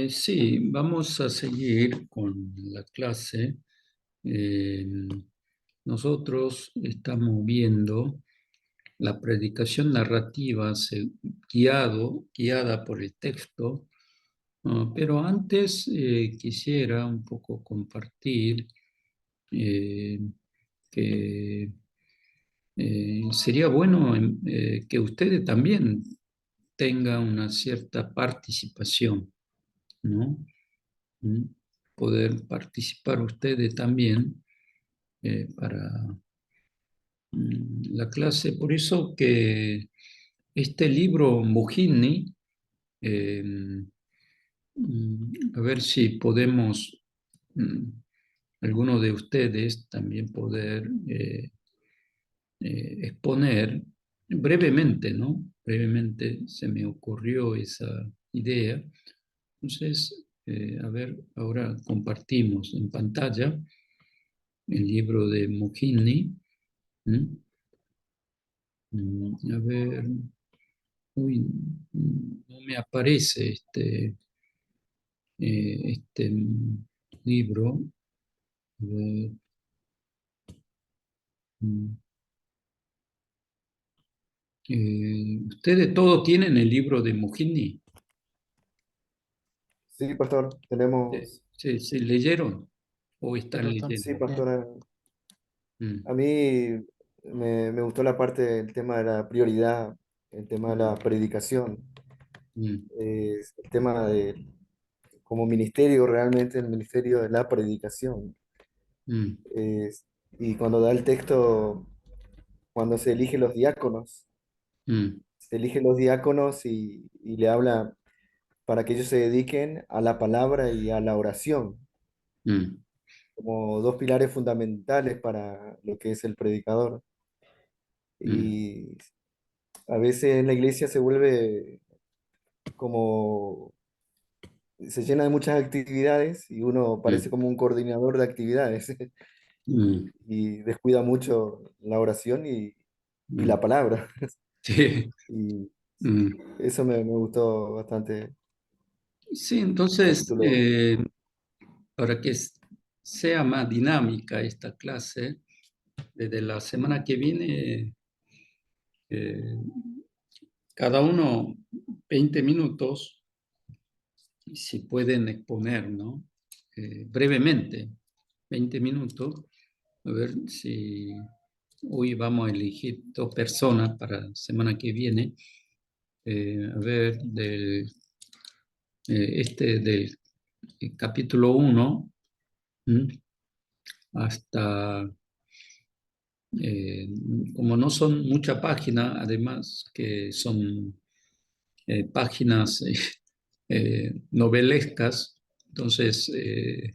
Sí, vamos a seguir con la clase. Eh, Nosotros estamos viendo la predicación narrativa guiada por el texto, pero antes quisiera un poco compartir eh, que sería bueno que ustedes también tengan una cierta participación, ¿no? ¿Mm? Poder participar ustedes también para la clase. Por eso que este libro Mujini, eh, a ver si podemos, mm, alguno de ustedes también poder exponer brevemente, ¿no? Brevemente se me ocurrió esa idea. Entonces, a ver, ahora compartimos en pantalla el libro de Mujini. ¿Mm? A ver, uy, no me aparece este libro. A ver, mm, ¿ustedes todos tienen el libro de Mujini? Sí, pastor, tenemos, ¿Se leyeron o Sí, están pastor. sí, leyendo? Bien. pastor, Mm, a mí me gustó la parte del tema de la prioridad, el tema de la predicación, mm, el tema de, como ministerio, realmente el ministerio de la predicación. mm, Es- y cuando da el texto, cuando se eligen los diáconos, mm, se eligen los diáconos y le habla para que ellos se dediquen a la palabra y a la oración, mm, como dos pilares fundamentales para lo que es el predicador. mm, Y a veces en la iglesia se vuelve como, se llena de muchas actividades y uno parece mm, como un coordinador de actividades mm, y descuida mucho la oración y mm. la palabra. Sí, Y mm. eso me gustó bastante Sí, el entonces, capítulo. para que sea más dinámica esta clase, desde la semana que viene, eh, cada uno 20 minutos, si pueden exponer, ¿no? Brevemente, 20 minutos, a ver si hoy vamos a elegir dos personas para la semana que viene, a ver, del capítulo uno hasta, eh, como no son muchas páginas, además que son páginas novelescas, entonces es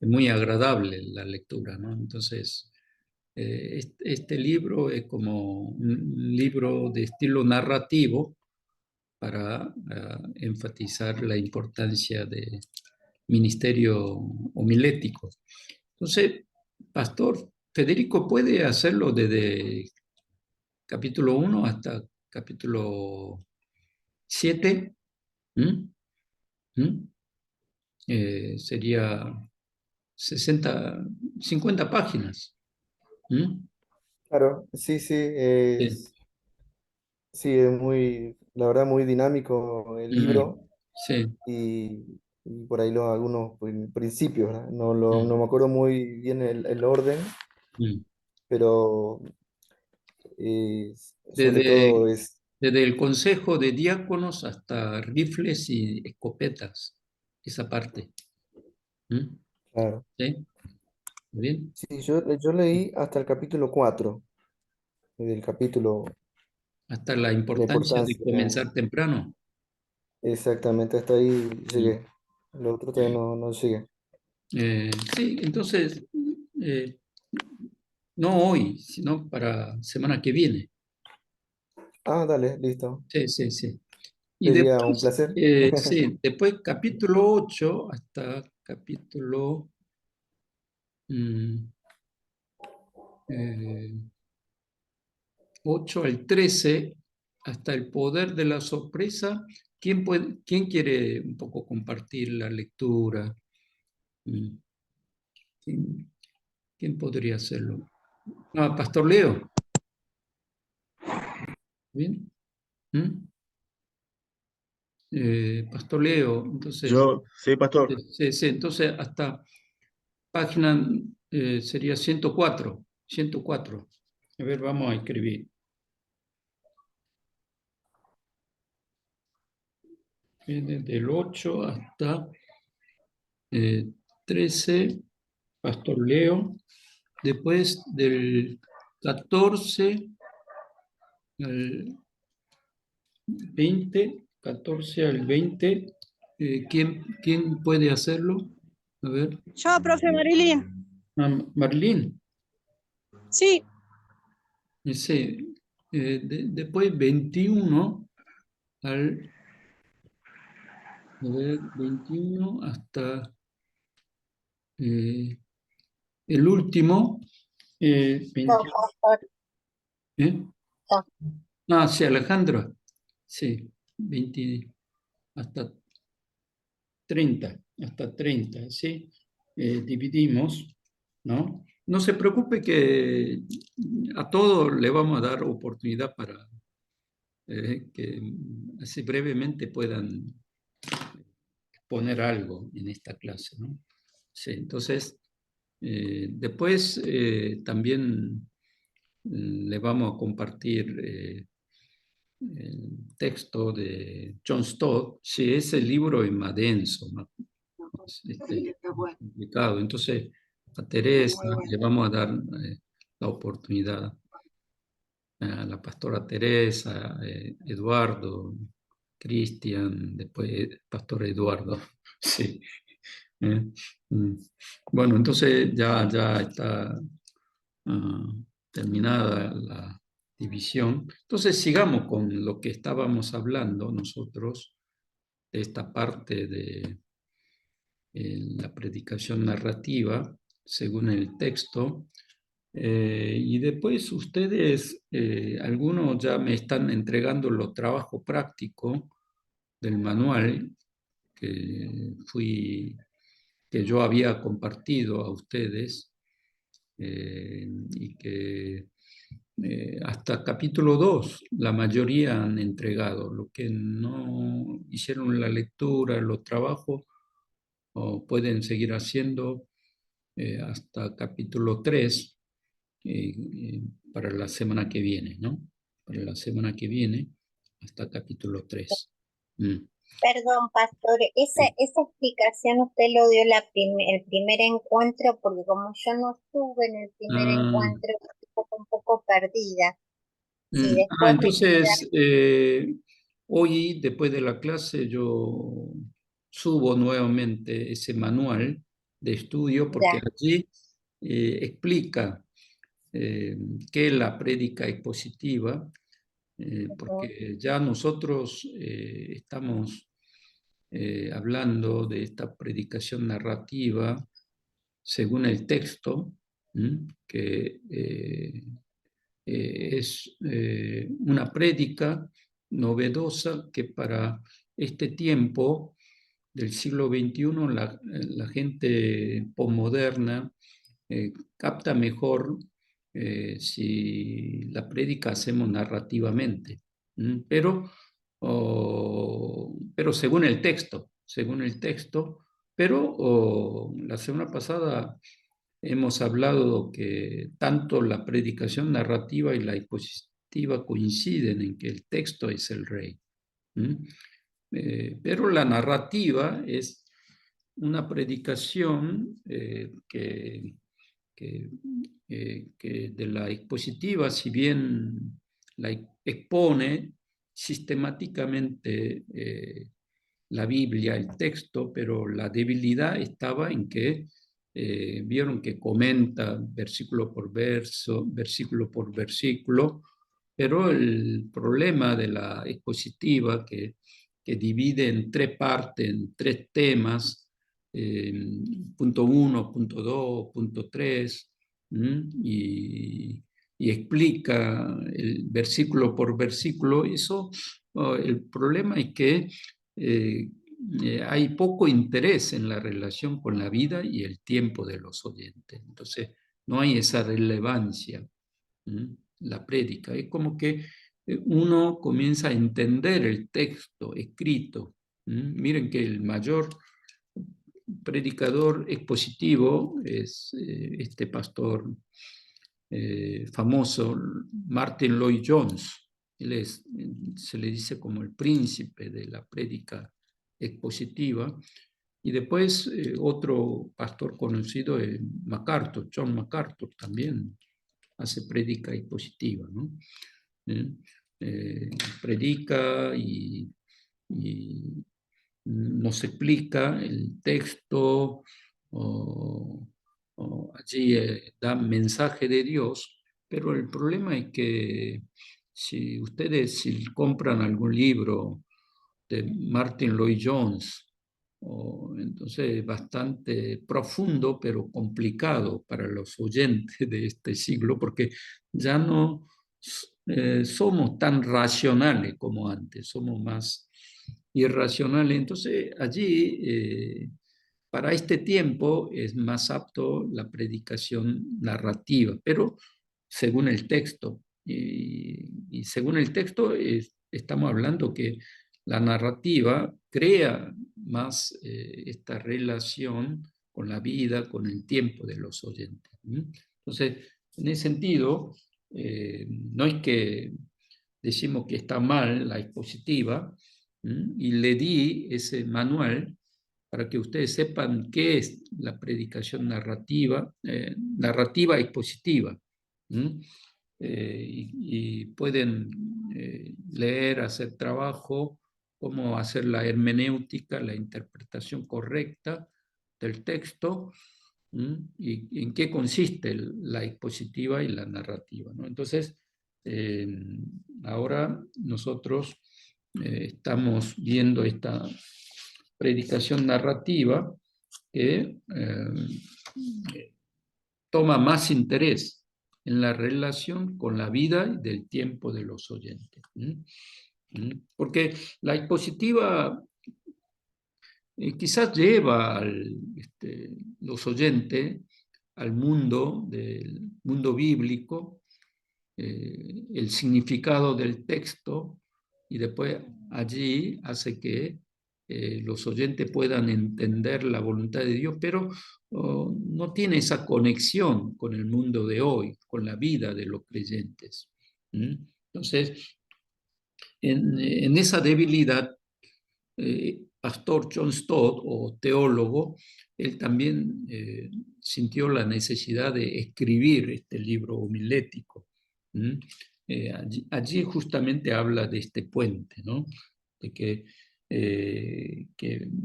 muy agradable la lectura, ¿no? Entonces, este libro es como un libro de estilo narrativo para enfatizar la importancia del ministerio homilético. Entonces, Pastor Federico puede hacerlo desde capítulo uno hasta capítulo 7. ¿Mm? ¿Mm? Sería 60, 50 páginas. ¿Mm? Claro, sí, sí, Sí, sí, es muy, la verdad, muy dinámico el mm, libro sí, y por ahí algunos principios, ¿verdad? No mm, me acuerdo muy bien el orden, mm. pero sobre Desde, todo es, desde el consejo de diáconos hasta rifles y escopetas, esa parte. ¿Mm? claro. ¿Sí? ¿Muy bien? Sí, yo leí hasta el capítulo 4 del capítulo, Hasta la la importancia de importancia, comenzar temprano. exactamente, hasta ahí Mm. llegué. Lo otro todavía no llegué. Sí, entonces, eh, no hoy, sino para semana que viene. Ah, dale, listo. Sí, sí, sí. Y Sería un después, placer. sí, después capítulo 8 hasta capítulo mm, eh, 8 al 13 hasta el poder de la sorpresa. ¿Quién quiere un poco compartir la lectura? Mm, ¿Quién, quién podría hacerlo? Ah, Pastor Leo. ¿Bien? ¿Mm? Pastor Leo, entonces, Yo, sí, pastor. sí, sí, entonces hasta página sería 104, 104. A ver, vamos a escribir. Desde el 8 hasta 13, Pastor Leo. Después del 14 al 20, 14 al 20, ¿quién puede hacerlo? A ver, Yo, profe Marilyn. Marlene. Sí, Ese, después 21 al, a ver, 21 hasta el último, 21, ¿eh? Ah, sí, Alejandro, sí, 20 hasta 30, hasta 30, ¿sí? Dividimos, ¿no? No se preocupe que a todos le vamos a dar oportunidad para que así brevemente puedan poner algo en esta clase, ¿no? Sí, entonces, después también le vamos a compartir el texto de John Stott. Sí, ese libro es más denso, más complicado. Entonces, a Teresa le vamos a dar la oportunidad, a la pastora Teresa, Eduardo, Cristian, después Pastor Eduardo. Sí. ¿eh? Mm. Bueno, entonces ya está ah, terminada la división. Entonces sigamos con lo que estábamos hablando nosotros, de esta parte de la predicación narrativa, según el texto. Y después ustedes, algunos ya me están entregando los trabajos prácticos del manual que yo había compartido a ustedes y que hasta capítulo 2 la mayoría han entregado. Lo que no hicieron la lectura, los trabajos, o pueden seguir haciendo hasta capítulo 3 para la semana que viene, ¿no? Para la semana que viene hasta capítulo 3. Perdón, pastor, esa explicación usted lo dio el primer encuentro, porque como yo no estuve en el primer Ah, encuentro, estuve un poco perdida. Si después me entonces, hoy, después de la clase, yo subo nuevamente ese manual de estudio porque ya, allí explica qué es la prédica expositiva, ujú, porque ya nosotros estamos hablando de esta predicación narrativa según el texto, que es una prédica novedosa que para este tiempo del siglo XXI la gente posmoderna capta mejor si la prédica hacemos narrativamente, pero, pero según el texto, pero la semana pasada hemos hablado que tanto la predicación narrativa y la expositiva coinciden en que el texto es el rey. Pero la narrativa es una predicación que, que de la expositiva, si bien la expone sistemáticamente la Biblia, el texto, pero la debilidad estaba en que vieron que comenta versículo por verso, versículo por versículo, pero el problema de la expositiva que divide en tres partes, en tres temas, eh, punto 1, punto 2, punto 3, y y explica el versículo por versículo, eso, el problema es que hay poco interés en la relación con la vida y el tiempo de los oyentes. Entonces, no hay esa relevancia. La prédica. Es como que uno comienza a entender el texto escrito. Miren que el mayor predicador expositivo es este pastor famoso, Martin Lloyd Jones. Él es, se le dice como el príncipe de la prédica expositiva. Y después otro pastor conocido es MacArthur, John MacArthur, también hace prédica expositiva, ¿no? Predica y nos explica el texto, o allí da mensaje de Dios, pero el problema es que si ustedes compran algún libro de Martin Lloyd Jones, entonces es bastante profundo, pero complicado para los oyentes de este siglo, porque ya no somos tan racionales como antes, somos más irracionales. Entonces allí, para este tiempo, es más apto la predicación narrativa, pero según el texto. Y según el texto, estamos hablando que la narrativa crea más esta relación con la vida, con el tiempo de los oyentes. Entonces, en ese sentido, no es que decimos que está mal la expositiva, y le di ese manual para que ustedes sepan qué es la predicación narrativa, narrativa expositiva. Y pueden leer, hacer trabajo, cómo hacer la hermenéutica, la interpretación correcta del texto, y en qué consiste la expositiva y la narrativa, ¿no? Entonces, ahora nosotros estamos viendo esta predicación narrativa que toma más interés en la relación con la vida y del tiempo de los oyentes. Porque la expositiva quizás lleva los oyentes al mundo del mundo bíblico, el significado del texto, y después allí hace que los oyentes puedan entender la voluntad de Dios, pero no tiene esa conexión con el mundo de hoy, con la vida de los creyentes. Entonces, en esa debilidad, Pastor John Stott, o teólogo, él también sintió la necesidad de escribir este libro homilético. Allí justamente habla de este puente, ¿no? De que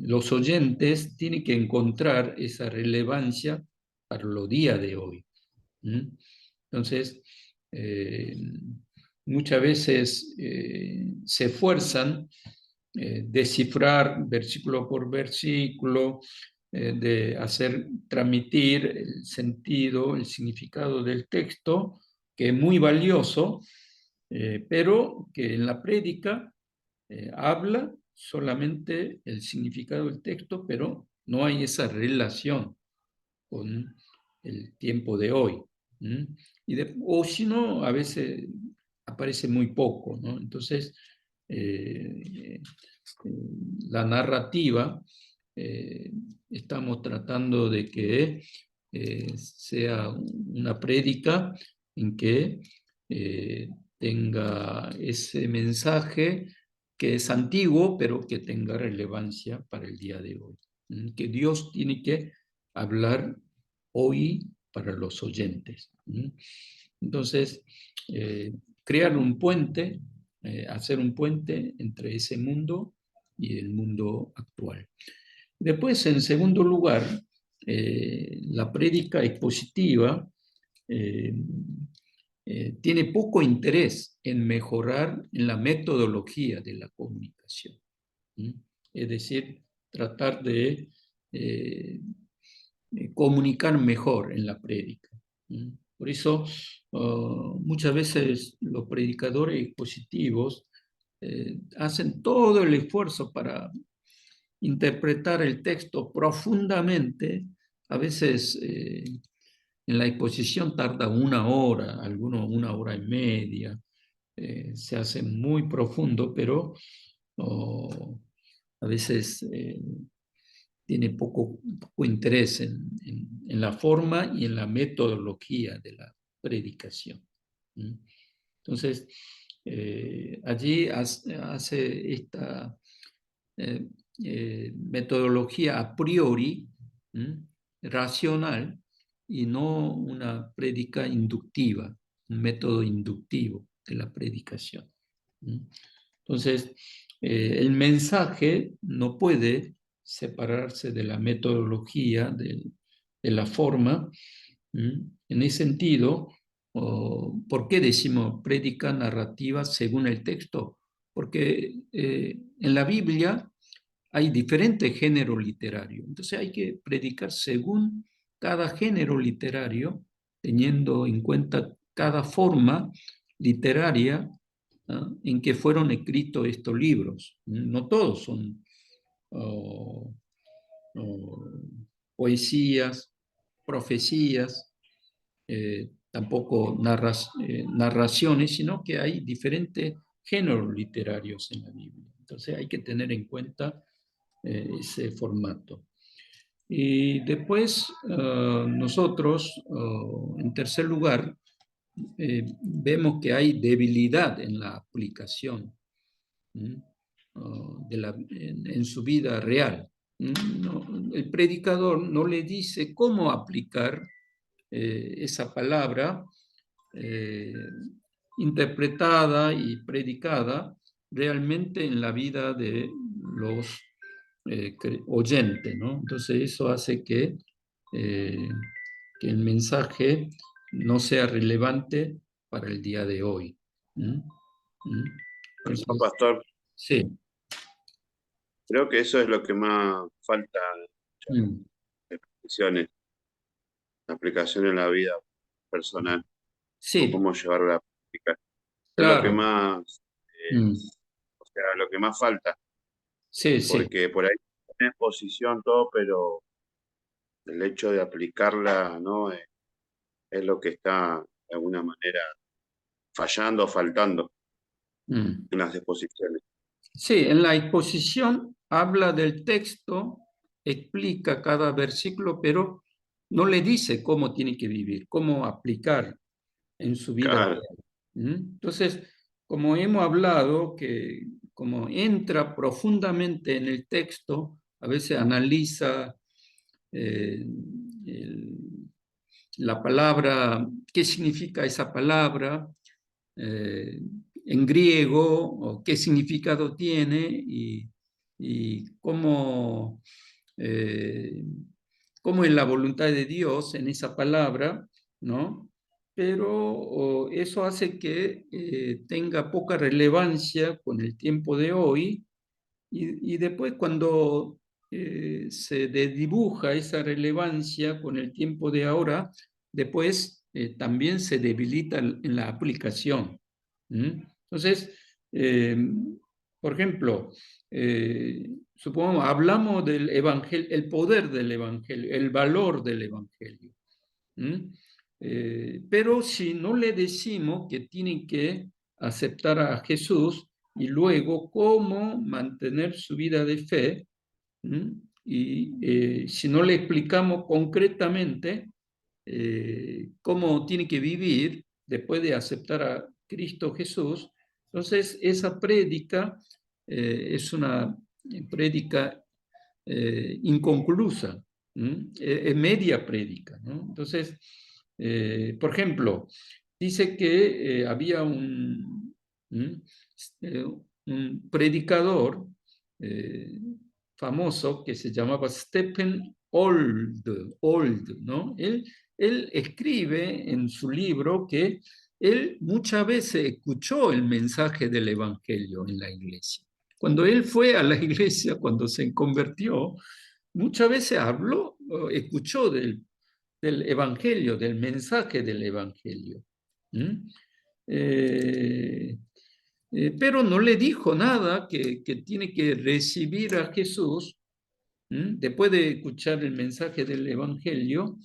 los oyentes tienen que encontrar esa relevancia para los días de hoy. Entonces, muchas veces se esfuerzan descifrar versículo por versículo, de hacer transmitir el sentido, el significado del texto, que es muy valioso, pero que en la prédica habla solamente el significado del texto, pero no hay esa relación con el tiempo de hoy. O si no, a veces aparece muy poco, ¿no? Entonces, la narrativa, estamos tratando de que sea una prédica en que tenga ese mensaje que es antiguo, pero que tenga relevancia para el día de hoy. Que Dios tiene que hablar hoy para los oyentes. Entonces, crear un puente, hacer un puente entre ese mundo y el mundo actual. Después, en segundo lugar, la prédica expositiva tiene poco interés en mejorar en la metodología de la comunicación. Es decir, tratar de comunicar mejor en la prédica. Por eso, muchas veces los predicadores expositivos hacen todo el esfuerzo para interpretar el texto profundamente. A veces en la exposición tarda 1 hora, algunos 1 hora y media. Se hace muy profundo, pero a veces tiene poco interés en la forma y en la metodología de la predicación. Entonces, allí hace esta metodología a priori, racional, y no una prédica inductiva, un método inductivo de la predicación. Entonces, el mensaje no puede separarse de la metodología, de la forma. En ese sentido, ¿por qué decimos prédica narrativa según el texto? Porque en la Biblia hay diferentes géneros literarios. Entonces hay que predicar según cada género literario, teniendo en cuenta cada forma literaria, ¿no?, en que fueron escritos estos libros. No todos son poesías, profecías, tampoco narraciones, sino que hay diferentes géneros literarios en la Biblia. Entonces hay que tener en cuenta ese formato. Y después nosotros, en tercer lugar, vemos que hay debilidad en la aplicación en su vida real. El predicador no le dice cómo aplicar esa palabra interpretada y predicada realmente en la vida de los oyentes, ¿no? Entonces eso hace que el mensaje no sea relevante para el día de hoy. Entonces, Pastor, sí. creo que eso es lo que más falta en expresiones, la aplicación en la vida personal, Sí, cómo llevarla a la práctica. claro. Es lo que más, o sea, lo que más falta, Sí, sí. porque por ahí tiene exposición todo, pero el hecho de aplicarla, ¿no? Es lo que está de alguna manera fallando o faltando en las exposiciones. Sí, en la exposición habla del texto, explica cada versículo, pero no le dice cómo tiene que vivir, cómo aplicar en su vida Claro. real. Entonces, como hemos hablado, que como entra profundamente en el texto, a veces analiza la palabra, qué significa esa palabra en griego, o qué significado tiene y cómo es la voluntad de Dios en esa palabra, ¿no? Pero eso hace que tenga poca relevancia con el tiempo de hoy y después cuando se dibuja esa relevancia con el tiempo de ahora, después también se debilita en la aplicación. Entonces, por ejemplo, supongamos, hablamos del evangelio, el poder del evangelio, el valor del evangelio. Pero si no le decimos que tienen que aceptar a Jesús y luego cómo mantener su vida de fe, y si no le explicamos concretamente cómo tiene que vivir después de aceptar a Cristo Jesús, entonces esa prédica es una prédica inconclusa, es media prédica, ¿no? Entonces, por ejemplo, dice que había un predicador famoso que se llamaba Stephen Old, ¿no? Él escribe en su libro que él muchas veces escuchó el mensaje del evangelio en la iglesia. Cuando él fue a la iglesia, cuando se convirtió, muchas veces habló, escuchó del Evangelio, del mensaje del Evangelio. Pero no le dijo nada que tiene que recibir a Jesús después de escuchar el mensaje del Evangelio,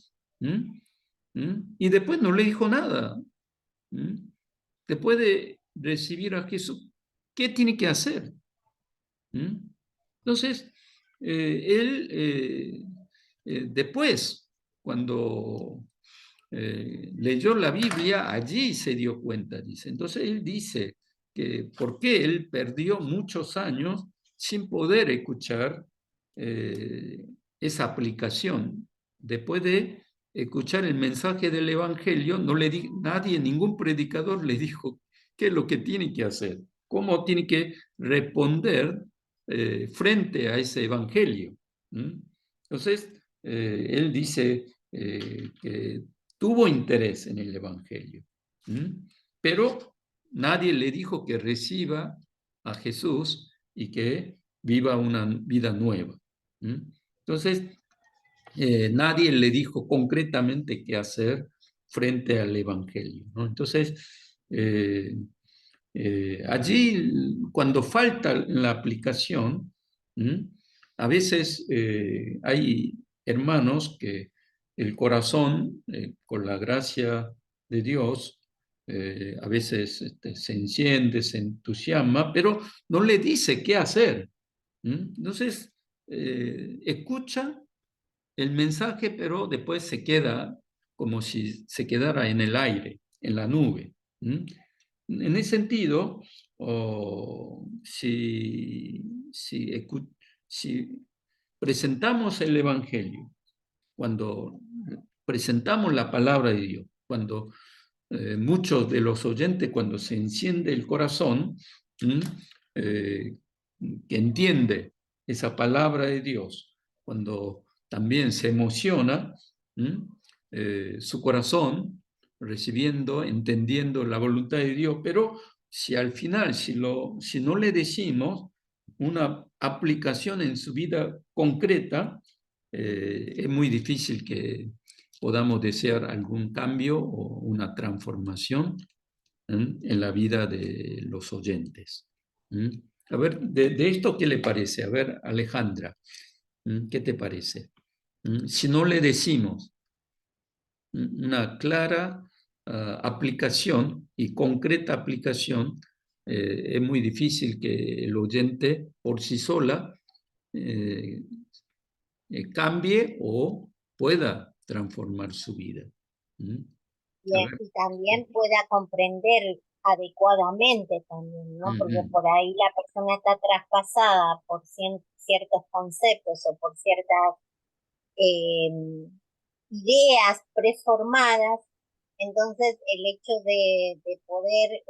y después no le dijo nada. Después de recibir a Jesús, ¿qué tiene que hacer? Entonces, él después, cuando leyó la Biblia, allí se dio cuenta, dice. Entonces él dice que por qué él perdió muchos años sin poder escuchar esa aplicación. Después de escuchar el mensaje del Evangelio, nadie, ningún predicador le dijo qué es lo que tiene que hacer, cómo tiene que responder frente a ese Evangelio. Entonces, él dice que tuvo interés en el Evangelio, pero nadie le dijo que reciba a Jesús y que viva una vida nueva. Entonces, nadie le dijo concretamente qué hacer frente al Evangelio, ¿no? Entonces, allí, cuando falta la aplicación, a veces hay hermanos que el corazón, con la gracia de Dios, a veces se enciende, se entusiasma, pero no le dice qué hacer. Entonces, escucha el mensaje, pero después se queda como si se quedara en el aire, en la nube. En ese sentido, si presentamos el Evangelio, cuando presentamos la palabra de Dios, cuando muchos de los oyentes, cuando se enciende el corazón, que entiende esa palabra de Dios, cuando también se emociona su corazón, recibiendo, entendiendo la voluntad de Dios, pero si al final, si no le decimos una aplicación en su vida concreta, es muy difícil que podamos desear algún cambio o una transformación en la vida de los oyentes. A ver, de esto, ¿qué le parece? A ver, Alejandra, ¿qué te parece? Si no le decimos una clara aplicación y concreta aplicación, es muy difícil que el oyente por sí sola cambie o pueda transformar su vida. Y también pueda comprender adecuadamente también, ¿no? Porque por ahí la persona está traspasada por ciertos conceptos o por ciertas ideas preformadas. Entonces el hecho de poder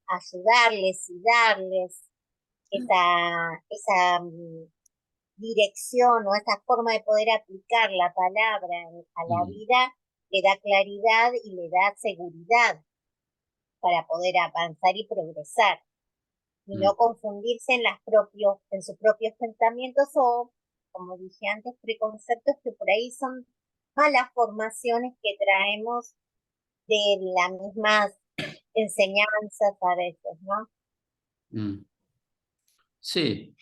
ayudarles y darles esa dirección o esa forma de poder aplicar la palabra a la vida, le da claridad y le da seguridad para poder avanzar y progresar y no confundirse en sus propios pensamientos o, como dije antes, preconceptos que por ahí son malas formaciones que traemos de las mismas enseñanzas a veces, ¿no? Sí,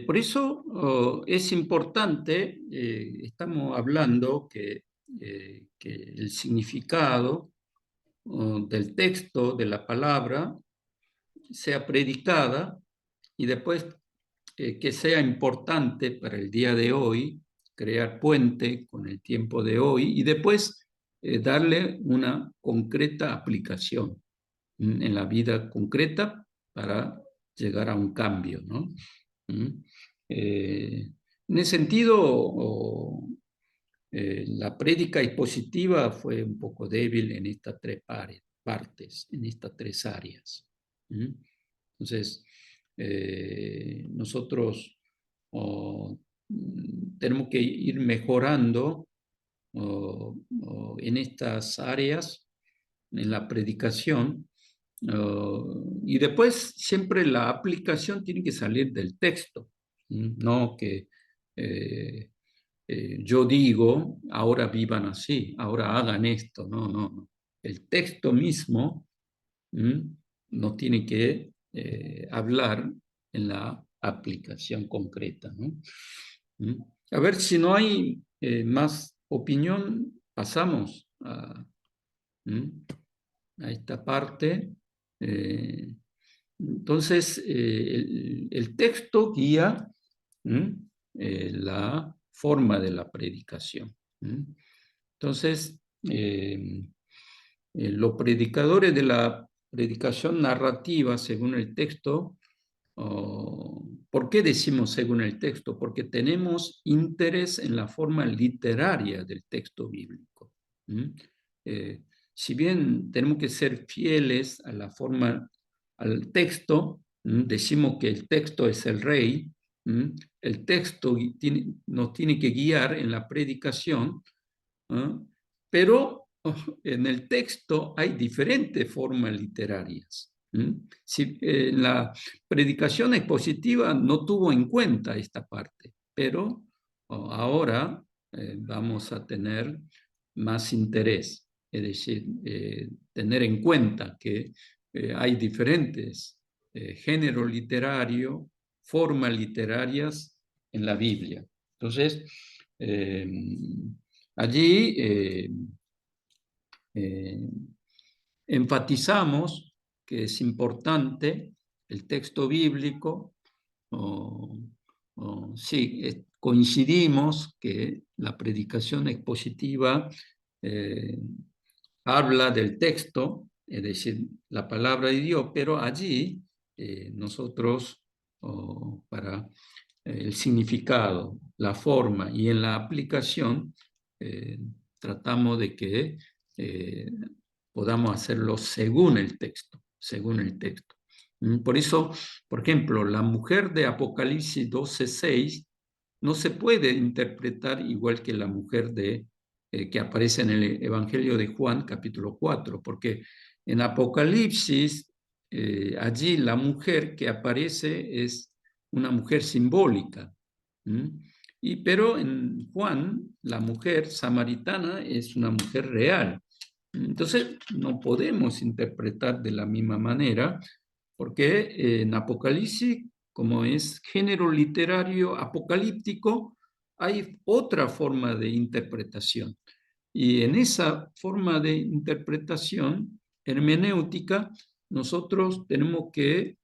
por eso es importante, estamos hablando que el significado del texto, de la palabra, sea predicada y después que sea importante para el día de hoy, crear puente con el tiempo de hoy y después darle una concreta aplicación en la vida concreta para llegar a un cambio, ¿no? En ese sentido, la prédica expositiva fue un poco débil en estas tres partes, en estas tres áreas. Entonces, nosotros tenemos que ir mejorando en estas áreas, en la predicación, y después siempre la aplicación tiene que salir del texto, no que yo digo, ahora vivan así, ahora hagan esto. No, no, no. El texto mismo nos tiene que hablar en la aplicación concreta, ¿no? A ver, si no hay más opinión, pasamos a esta parte. Entonces, el texto guía la forma de la predicación. Entonces, los predicadores de la predicación narrativa, según el texto, ¿por qué decimos según el texto? Porque tenemos interés en la forma literaria del texto bíblico. Si bien tenemos que ser fieles a la forma, al texto, decimos que el texto es el rey, el texto nos tiene que guiar en la predicación, pero en el texto hay diferentes formas literarias. Si, la predicación expositiva no tuvo en cuenta esta parte, pero ahora vamos a tener más interés, es decir, tener en cuenta que hay diferentes géneros literarios, formas literarias en la Biblia. Entonces, allí enfatizamos que es importante el texto bíblico. Sí, coincidimos que la predicación expositiva habla del texto, es decir, la palabra de Dios, pero allí nosotros, para el significado, la forma y en la aplicación, tratamos de que podamos hacerlo según el texto, según el texto. Por eso, por ejemplo, la mujer de Apocalipsis 12:6 no se puede interpretar igual que la mujer que aparece en el Evangelio de Juan, capítulo 4, porque en Apocalipsis, allí la mujer que aparece es una mujer simbólica. Pero en Juan, la mujer samaritana es una mujer real. Entonces, no podemos interpretar de la misma manera, porque en Apocalipsis, como es género literario apocalíptico, hay otra forma de interpretación. Y en esa forma de interpretación hermenéutica, nosotros tenemos que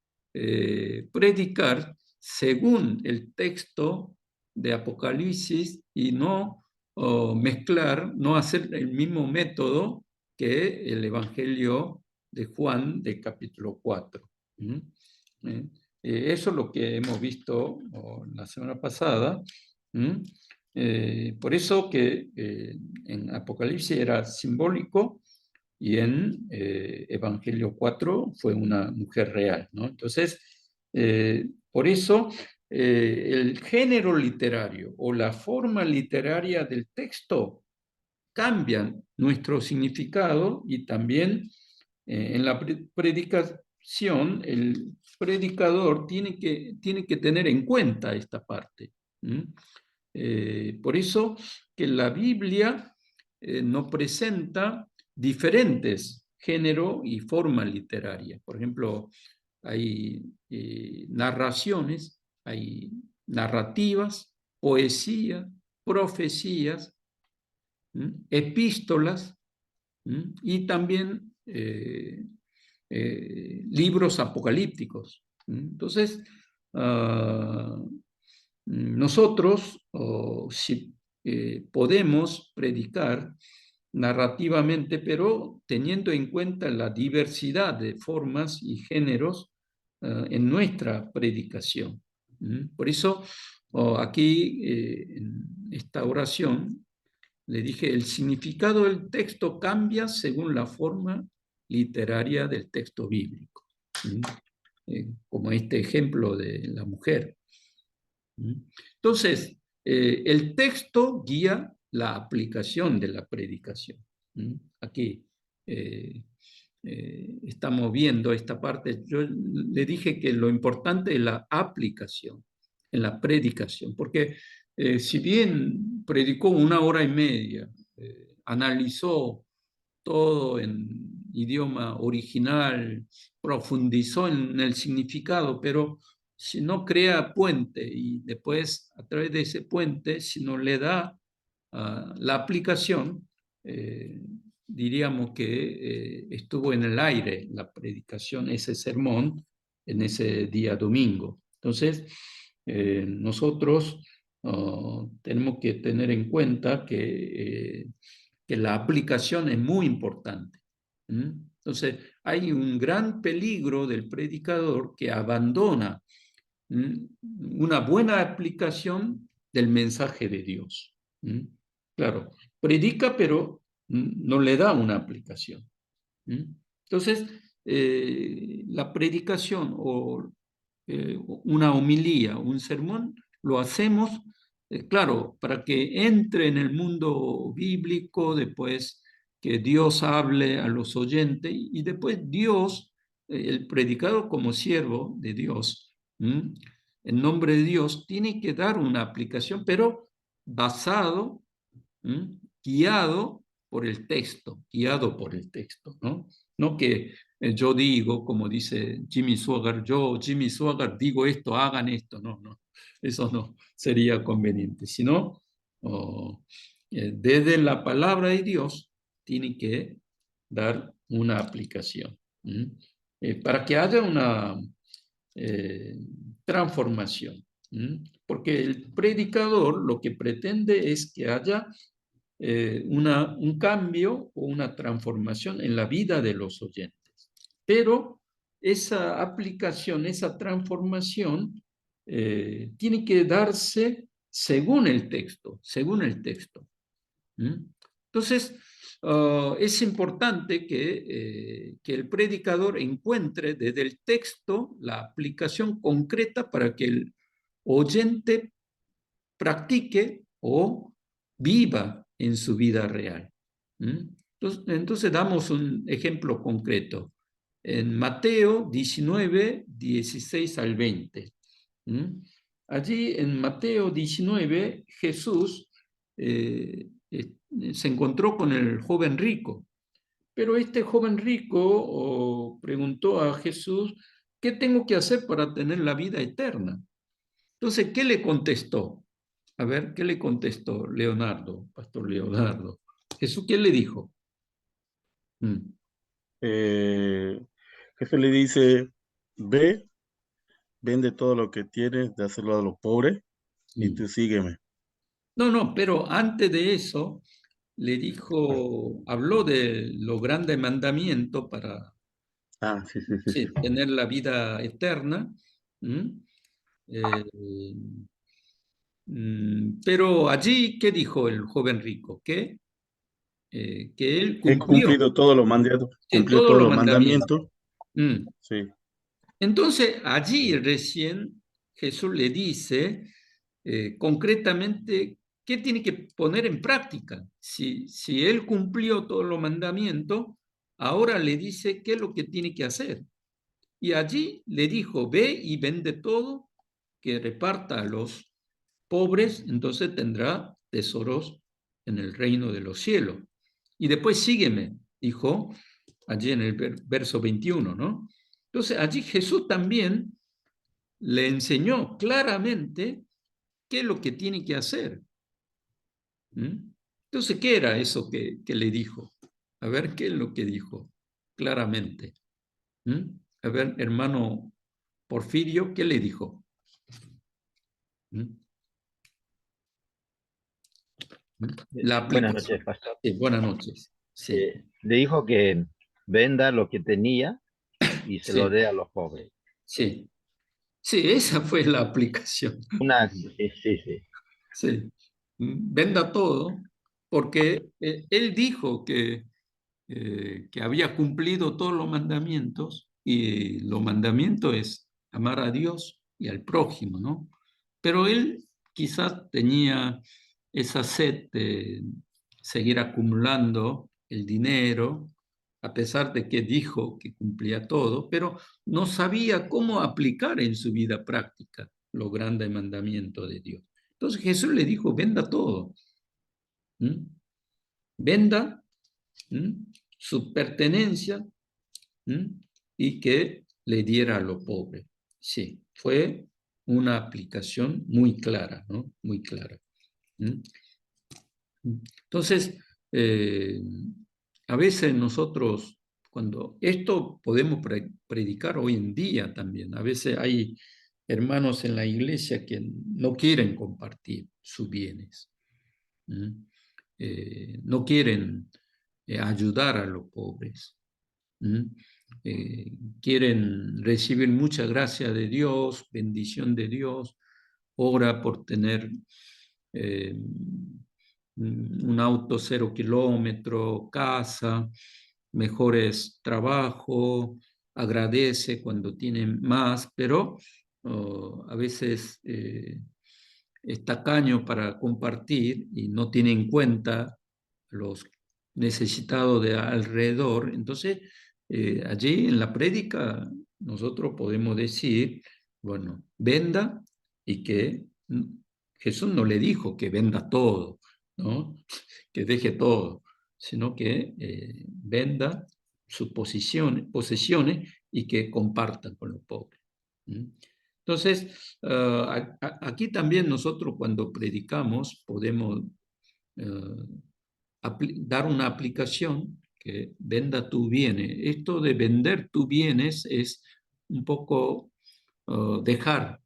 predicar según el texto de Apocalipsis y no mezclar, no hacer el mismo método que el Evangelio de Juan del capítulo 4. Eso es lo que hemos visto la semana pasada. Por eso que en Apocalipsis era simbólico y en Evangelio 4 fue una mujer real, ¿no? Entonces, por eso el género literario o la forma literaria del texto cambian nuestro significado, y también en la predicación el predicador tiene que tener en cuenta esta parte. Por eso que la Biblia nos presenta diferentes géneros y formas literarias. Por ejemplo, hay narraciones, hay narrativas, poesía, profecías, epístolas, y también libros apocalípticos. Entonces, nosotros, si podemos predicar narrativamente, pero teniendo en cuenta la diversidad de formas y géneros en nuestra predicación. Por eso, aquí en esta oración le dije, el significado del texto cambia según la forma literaria del texto bíblico, como este ejemplo de la mujer. Entonces, el texto guía la aplicación de la predicación. Aquí estamos viendo esta parte. Yo le dije que lo importante es la aplicación. en la predicación, porque si bien predicó 1 hora y media, analizó todo en idioma original, profundizó en el significado, pero si no crea puente y después a través de ese puente, si no le da la aplicación, diríamos que estuvo en el aire la predicación, ese sermón, en ese día domingo. Entonces, nosotros tenemos que tener en cuenta que la aplicación es muy importante. Entonces, hay un gran peligro del predicador que abandona una buena aplicación del mensaje de Dios. Claro, predica, pero no le da una aplicación. Entonces, la predicación o una homilía, un sermón, lo hacemos, claro, para que entre en el mundo bíblico, después que Dios hable a los oyentes y después Dios, el predicador como siervo de Dios, en nombre de Dios, tiene que dar una aplicación, pero basado, guiado por el texto, ¿no? No que yo digo, como dice Jimmy Swaggart, Jimmy Swaggart, digo esto, hagan esto. No, eso no sería conveniente, sino desde la palabra de Dios tiene que dar una aplicación para que haya una transformación. Porque el predicador lo que pretende es que haya un cambio o una transformación en la vida de los oyentes. Pero esa aplicación, esa transformación, tiene que darse según el texto, Entonces, es importante que el predicador encuentre desde el texto la aplicación concreta para que el oyente practique o viva en su vida real. Entonces damos un ejemplo concreto. En Mateo 19, 16 al 20. Allí en Mateo 19, Jesús se encontró con el joven rico. Pero este joven rico preguntó a Jesús, ¿qué tengo que hacer para tener la vida eterna? Entonces, ¿qué le contestó? A ver, ¿qué le contestó Leonardo, Pastor Leonardo? Jesús, ¿qué le dijo? Jesús le dice, ve, vende todo lo que tienes, dáselo a los pobres y tú sígueme. No, pero antes de eso le dijo, habló de los grandes mandamientos para sí. tener la vida eterna. Pero allí, ¿qué dijo el joven rico? Que él He cumplido todos los mandatos. Cumplió todos todos los los mandamientos. Sí. Entonces, allí recién Jesús le dice concretamente qué tiene que poner en práctica. Si él cumplió todos los mandamientos, ahora le dice qué es lo que tiene que hacer. Y allí le dijo, ve y vende todo, que reparta a los pobres, entonces tendrá tesoros en el reino de los cielos. Y después sígueme, dijo allí en el verso 21, ¿no? Entonces allí Jesús también le enseñó claramente qué es lo que tiene que hacer. Entonces, ¿qué era eso que le dijo? A ver, ¿qué es lo que dijo claramente? A ver, hermano Porfirio, ¿qué le dijo? Buenas noches, pastor. Sí, buenas noches. Sí. Le dijo que venda lo que tenía y se lo dé a los pobres. Sí, esa fue la aplicación. Sí. Venda todo, porque él dijo que había cumplido todos los mandamientos, y los mandamientos es amar a Dios y al prójimo, ¿no? Pero él quizás tenía esa sed de seguir acumulando el dinero, a pesar de que dijo que cumplía todo, pero no sabía cómo aplicar en su vida práctica. los grandes mandamientos de Dios. Entonces Jesús le dijo, venda todo. ¿Mm? Venda su pertenencia y que le diera a los pobres. Sí, fue una aplicación muy clara, ¿no? Muy clara. Entonces, a veces nosotros, cuando esto podemos predicar hoy en día también, a veces hay hermanos en la iglesia que no quieren compartir sus bienes, no quieren ayudar a los pobres, quieren recibir mucha gracia de Dios, bendición de Dios, ora por tener un auto 0 kilómetros, casa, mejores trabajo, agradece cuando tienen más, pero a veces es tacaño para compartir y no tiene en cuenta los necesitados de alrededor. Entonces, allí en la prédica nosotros podemos decir, bueno, venda y que Jesús no le dijo que venda todo, ¿no? Que deje todo, sino que venda sus posesiones y que compartan con los pobres. Entonces, aquí también nosotros cuando predicamos podemos dar una aplicación que venda tus bienes. Esto de vender tus bienes es un poco dejar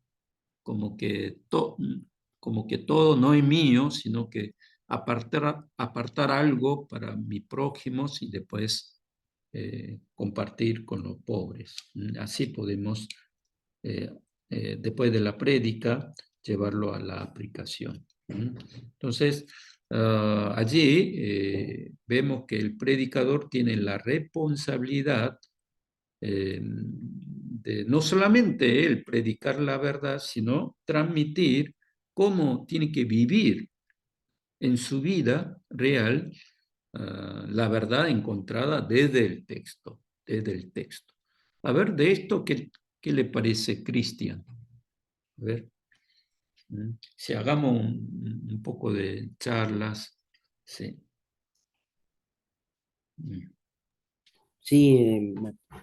como que todo no es mío, sino que apartar algo para mi prójimo y después compartir con los pobres. Así podemos, después de la prédica, llevarlo a la aplicación. Entonces, allí vemos que el predicador tiene la responsabilidad de no solamente él predicar la verdad, sino transmitir cómo tiene que vivir en su vida real la verdad encontrada desde el texto, A ver, de esto, ¿qué le parece, Cristian? A ver, si hagamos un poco de charlas. Sí. Sí,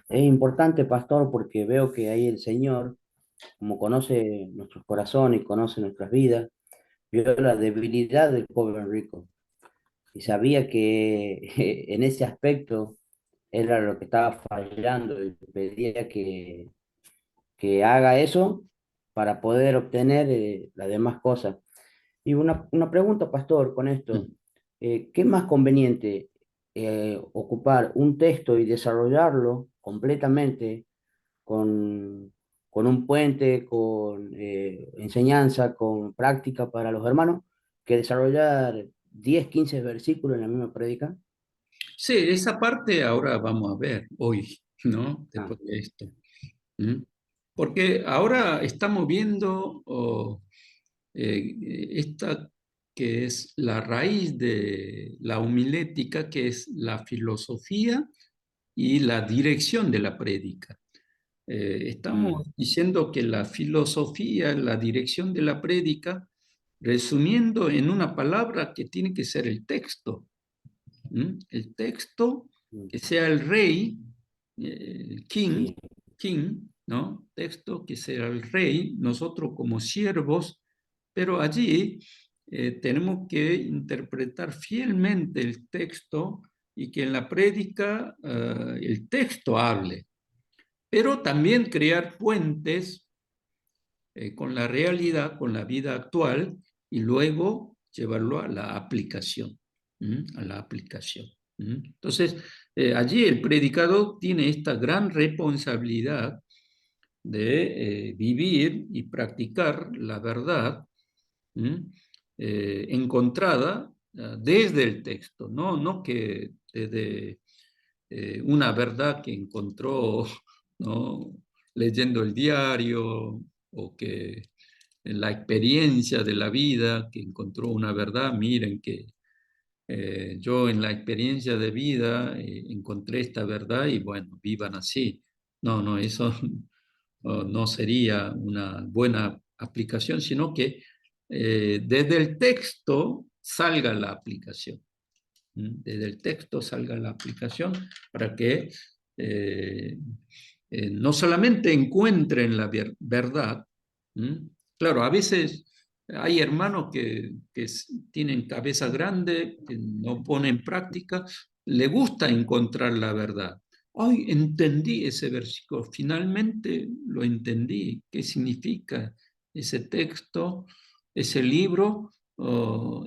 es importante, pastor, porque veo que ahí el Señor, como conoce nuestros corazones y conoce nuestras vidas, vio la debilidad del joven rico y sabía que en ese aspecto era lo que estaba fallando y pedía que haga eso para poder obtener las demás cosas. Y una pregunta, pastor, con esto. ¿Qué es más conveniente? ¿Ocupar un texto y desarrollarlo completamente con un puente, con enseñanza, con práctica para los hermanos, que desarrollar 10 15 versículos en la misma prédica? Sí, esa parte ahora vamos a ver hoy, ¿no? Después de esto. Porque ahora estamos viendo esta que es la raíz de la homilética, que es la filosofía y la dirección de la prédica. Estamos diciendo que la filosofía, la dirección de la prédica, resumiendo en una palabra que tiene que ser el texto. El texto, que sea el rey, king, ¿no? Texto que sea el rey, nosotros como siervos, pero allí tenemos que interpretar fielmente el texto y que en la prédica el texto hable, pero también crear puentes con la realidad, con la vida actual y luego llevarlo a la aplicación, a la aplicación. Entonces, allí el predicador tiene esta gran responsabilidad de vivir y practicar la verdad encontrada desde el texto, no que desde una verdad que encontró, ¿no? leyendo el diario o que en la experiencia de la vida que encontró una verdad. Miren que yo en la experiencia de vida encontré esta verdad y bueno, vivan así. No, eso no sería una buena aplicación, sino que desde el texto salga la aplicación. Desde el texto salga la aplicación para que no solamente encuentren la verdad. Claro, a veces hay hermanos que tienen cabeza grande, que no ponen en práctica, le gusta encontrar la verdad. Hoy entendí ese versículo, finalmente lo entendí, qué significa ese texto, ese libro,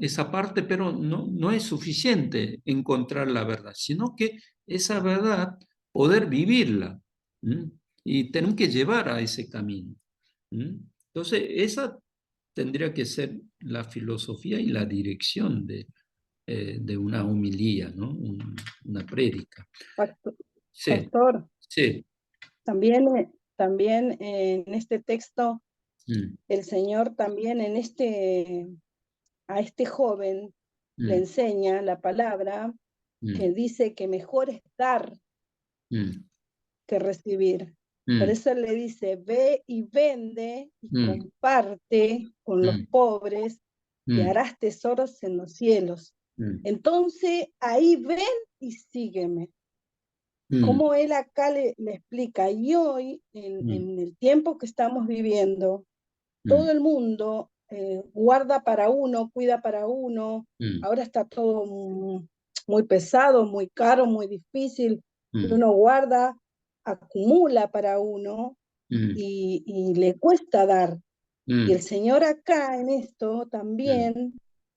esa parte, pero no es suficiente encontrar la verdad, sino que esa verdad, poder vivirla. Y tenemos que llevar a ese camino. Entonces, esa tendría que ser la filosofía y la dirección de una homilía, ¿no? Una prédica. Sí, Pastor, sí. también en este texto, Mm, el Señor también a este joven le mm, enseña la palabra que mm, dice que mejor es dar mm, que recibir. Por mm, eso le dice, ve y vende y mm, comparte con los mm, pobres y mm, harás tesoros en los cielos. mm, Entonces ahí ven y sígueme. mm, Como él acá le explica, y hoy, en el tiempo que estamos viviendo, todo el mundo guarda para uno, cuida para uno, mm, ahora está todo muy pesado, muy caro, muy difícil, y mm, uno guarda, acumula para uno mm, y le cuesta dar. Y el mm, Señor acá en esto mm, también,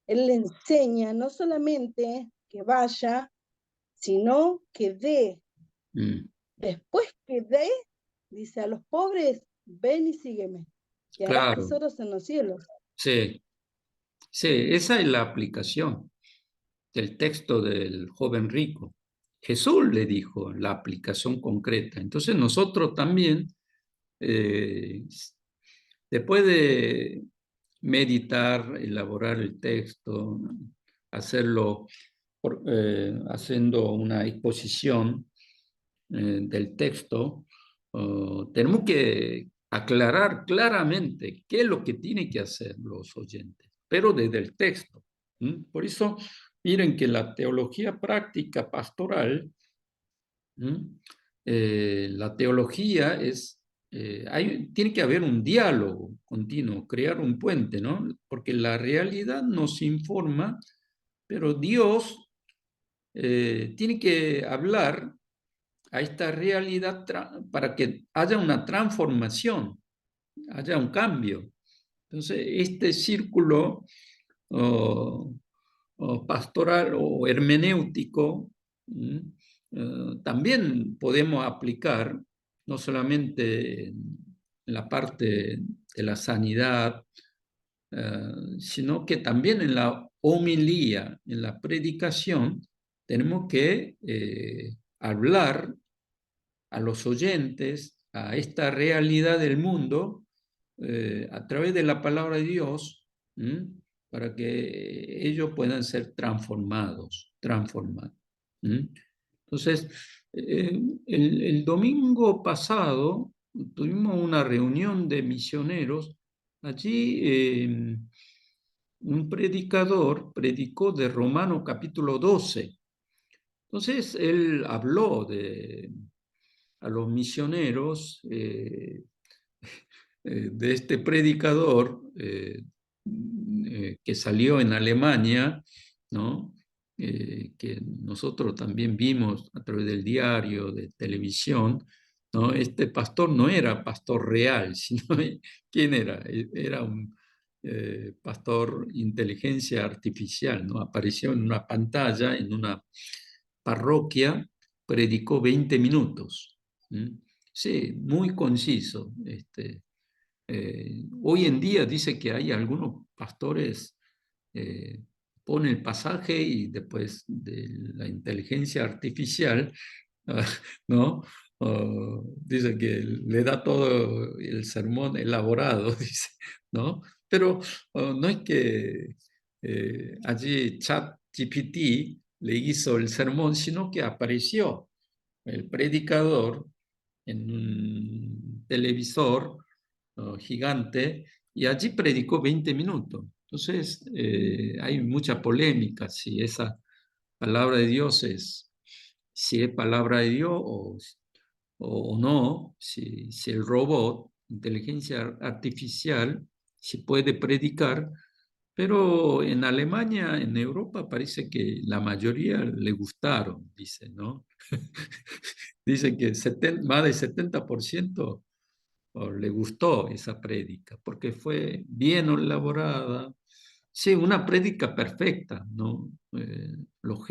Él le enseña no solamente que vaya, sino que dé. mm. Después que dé, dice a los pobres, ven y sígueme, y harás Claro, tesoros en los cielos. sí, sí, esa es la aplicación del texto del joven rico. Jesús le dijo la aplicación concreta. Entonces nosotros también, eh, después de meditar, elaborar el texto, hacerlo haciendo una exposición del texto, tenemos que aclarar claramente qué es lo que tienen que hacer los oyentes, pero desde el texto. Por eso, miren que la teología práctica pastoral, la teología es, tiene que haber un diálogo continuo, crear un puente, ¿no? Porque la realidad nos informa, pero Dios tiene que hablar a esta realidad para que haya una transformación, haya un cambio. Entonces, este círculo pastoral o hermenéutico también podemos aplicar no solamente en la parte de la sanidad, sino que también en la homilía, en la predicación, tenemos que hablar a los oyentes, a esta realidad del mundo, a través de la palabra de Dios, para que ellos puedan ser transformados. Entonces, el domingo pasado tuvimos una reunión de misioneros. Allí un predicador predicó de Romanos capítulo 12. Entonces, él habló a los misioneros de este predicador que salió en Alemania, ¿no? Que nosotros también vimos a través del diario, de televisión, ¿no? Este pastor no era pastor real, sino ¿quién era? Era un pastor inteligencia artificial, ¿no? Apareció en una pantalla, en una parroquia, predicó 20 minutos. Sí, muy conciso. Hoy en día dice que hay algunos pastores, pone el pasaje y después de la inteligencia artificial, ¿no? Dice que le da todo el sermón elaborado, dice, ¿no? Pero no es que allí ChatGPT le hizo el sermón, sino que apareció el predicador en un televisor gigante y allí predicó 20 minutos. Entonces, hay mucha polémica si esa palabra de Dios si es palabra de Dios o no, si el robot, inteligencia artificial, si puede predicar, pero en Alemania, en Europa, parece que la mayoría le gustaron, dice, ¿no? Dice que más del 70% le gustó esa prédica, porque fue bien elaborada. Sí, una prédica perfecta, ¿no? Eh, los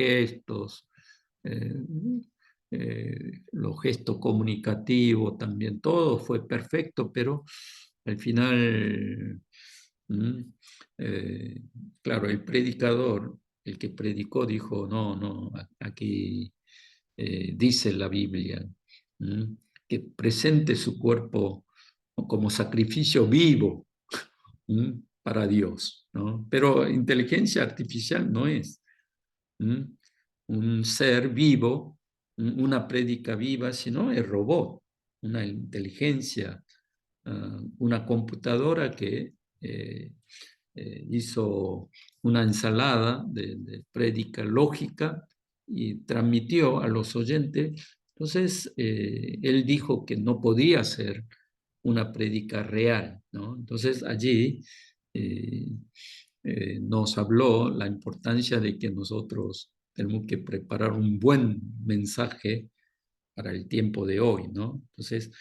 gestos comunicativos también, todo fue perfecto, pero al final, mm, eh, claro, el predicador, el que predicó, dijo, no, no, aquí dice la Biblia, que presente su cuerpo como sacrificio vivo para Dios, ¿no? Pero inteligencia artificial no es un ser vivo, una prédica viva, sino el robot, una inteligencia, una computadora que hizo una ensalada de prédica lógica y transmitió a los oyentes. Entonces, él dijo que no podía ser una prédica real, ¿no? Entonces, allí eh, nos habló la importancia de que nosotros tenemos que preparar un buen mensaje para el tiempo de hoy, ¿no? Entonces,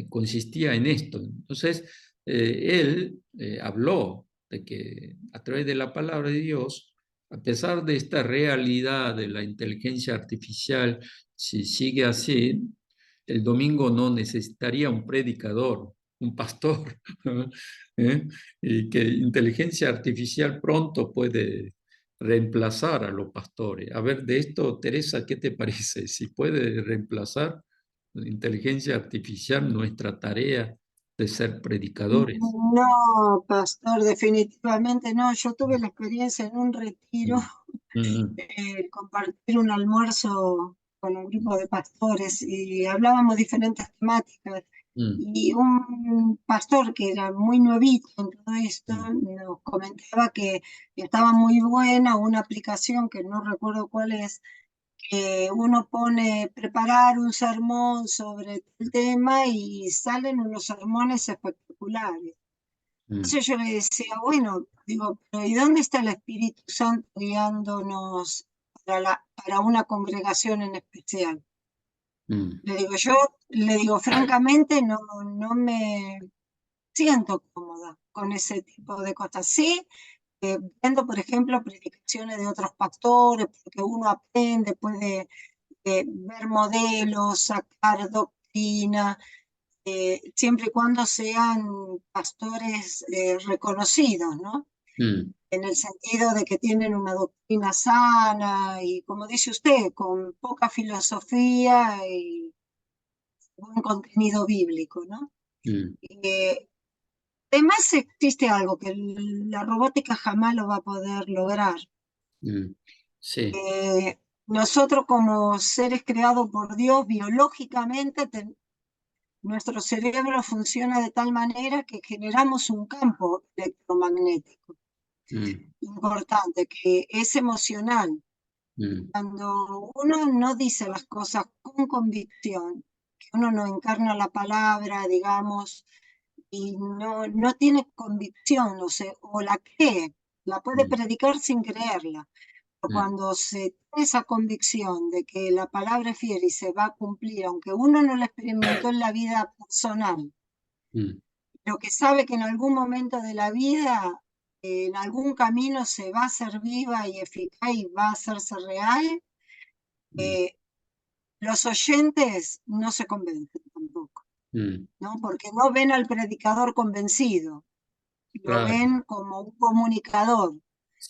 consistía en esto. Entonces, él habló de que a través de la palabra de Dios, a pesar de esta realidad de la inteligencia artificial, si sigue así, el domingo no necesitaría un predicador, un pastor, ¿eh? Y que inteligencia artificial pronto puede reemplazar a los pastores. A ver, de esto, Teresa, ¿qué te parece? Si puede reemplazar la inteligencia artificial nuestra tarea de ser predicadores. No, pastor, definitivamente no. Yo tuve la experiencia en un retiro compartir un almuerzo con un grupo de pastores y hablábamos diferentes temáticas. Y un pastor que era muy nuevito en todo esto nos comentaba que estaba muy buena una aplicación que no recuerdo cuál es, que uno pone preparar un sermón sobre el tema y salen unos sermones espectaculares. Entonces yo le decía, bueno, digo, pero ¿y dónde está el Espíritu Santo guiándonos para una congregación en especial? Le digo, francamente, no me siento cómoda con ese tipo de cosas. Sí, viendo, por ejemplo, predicaciones de otros pastores, porque uno aprende, puede ver modelos, sacar doctrina, siempre y cuando sean pastores reconocidos, ¿no? En el sentido de que tienen una doctrina sana y, como dice usted, con poca filosofía y buen contenido bíblico, ¿no? Además existe algo que la robótica jamás lo va a poder lograr. Sí. Nosotros como seres creados por Dios biológicamente, nuestro cerebro funciona de tal manera que generamos un campo electromagnético importante, que es emocional. Cuando uno no dice las cosas con convicción, que uno no encarna la palabra, digamos, y no tiene convicción, o la cree, la puede predicar sin creerla. Pero cuando se tiene esa convicción de que la palabra es fiel y se va a cumplir, aunque uno no la experimentó en la vida personal, pero que sabe que en algún momento de la vida, en algún camino se va a hacer viva y eficaz y va a hacerse real, los oyentes no se convencen tampoco, ¿no? Porque no ven al predicador convencido, lo ven como un comunicador,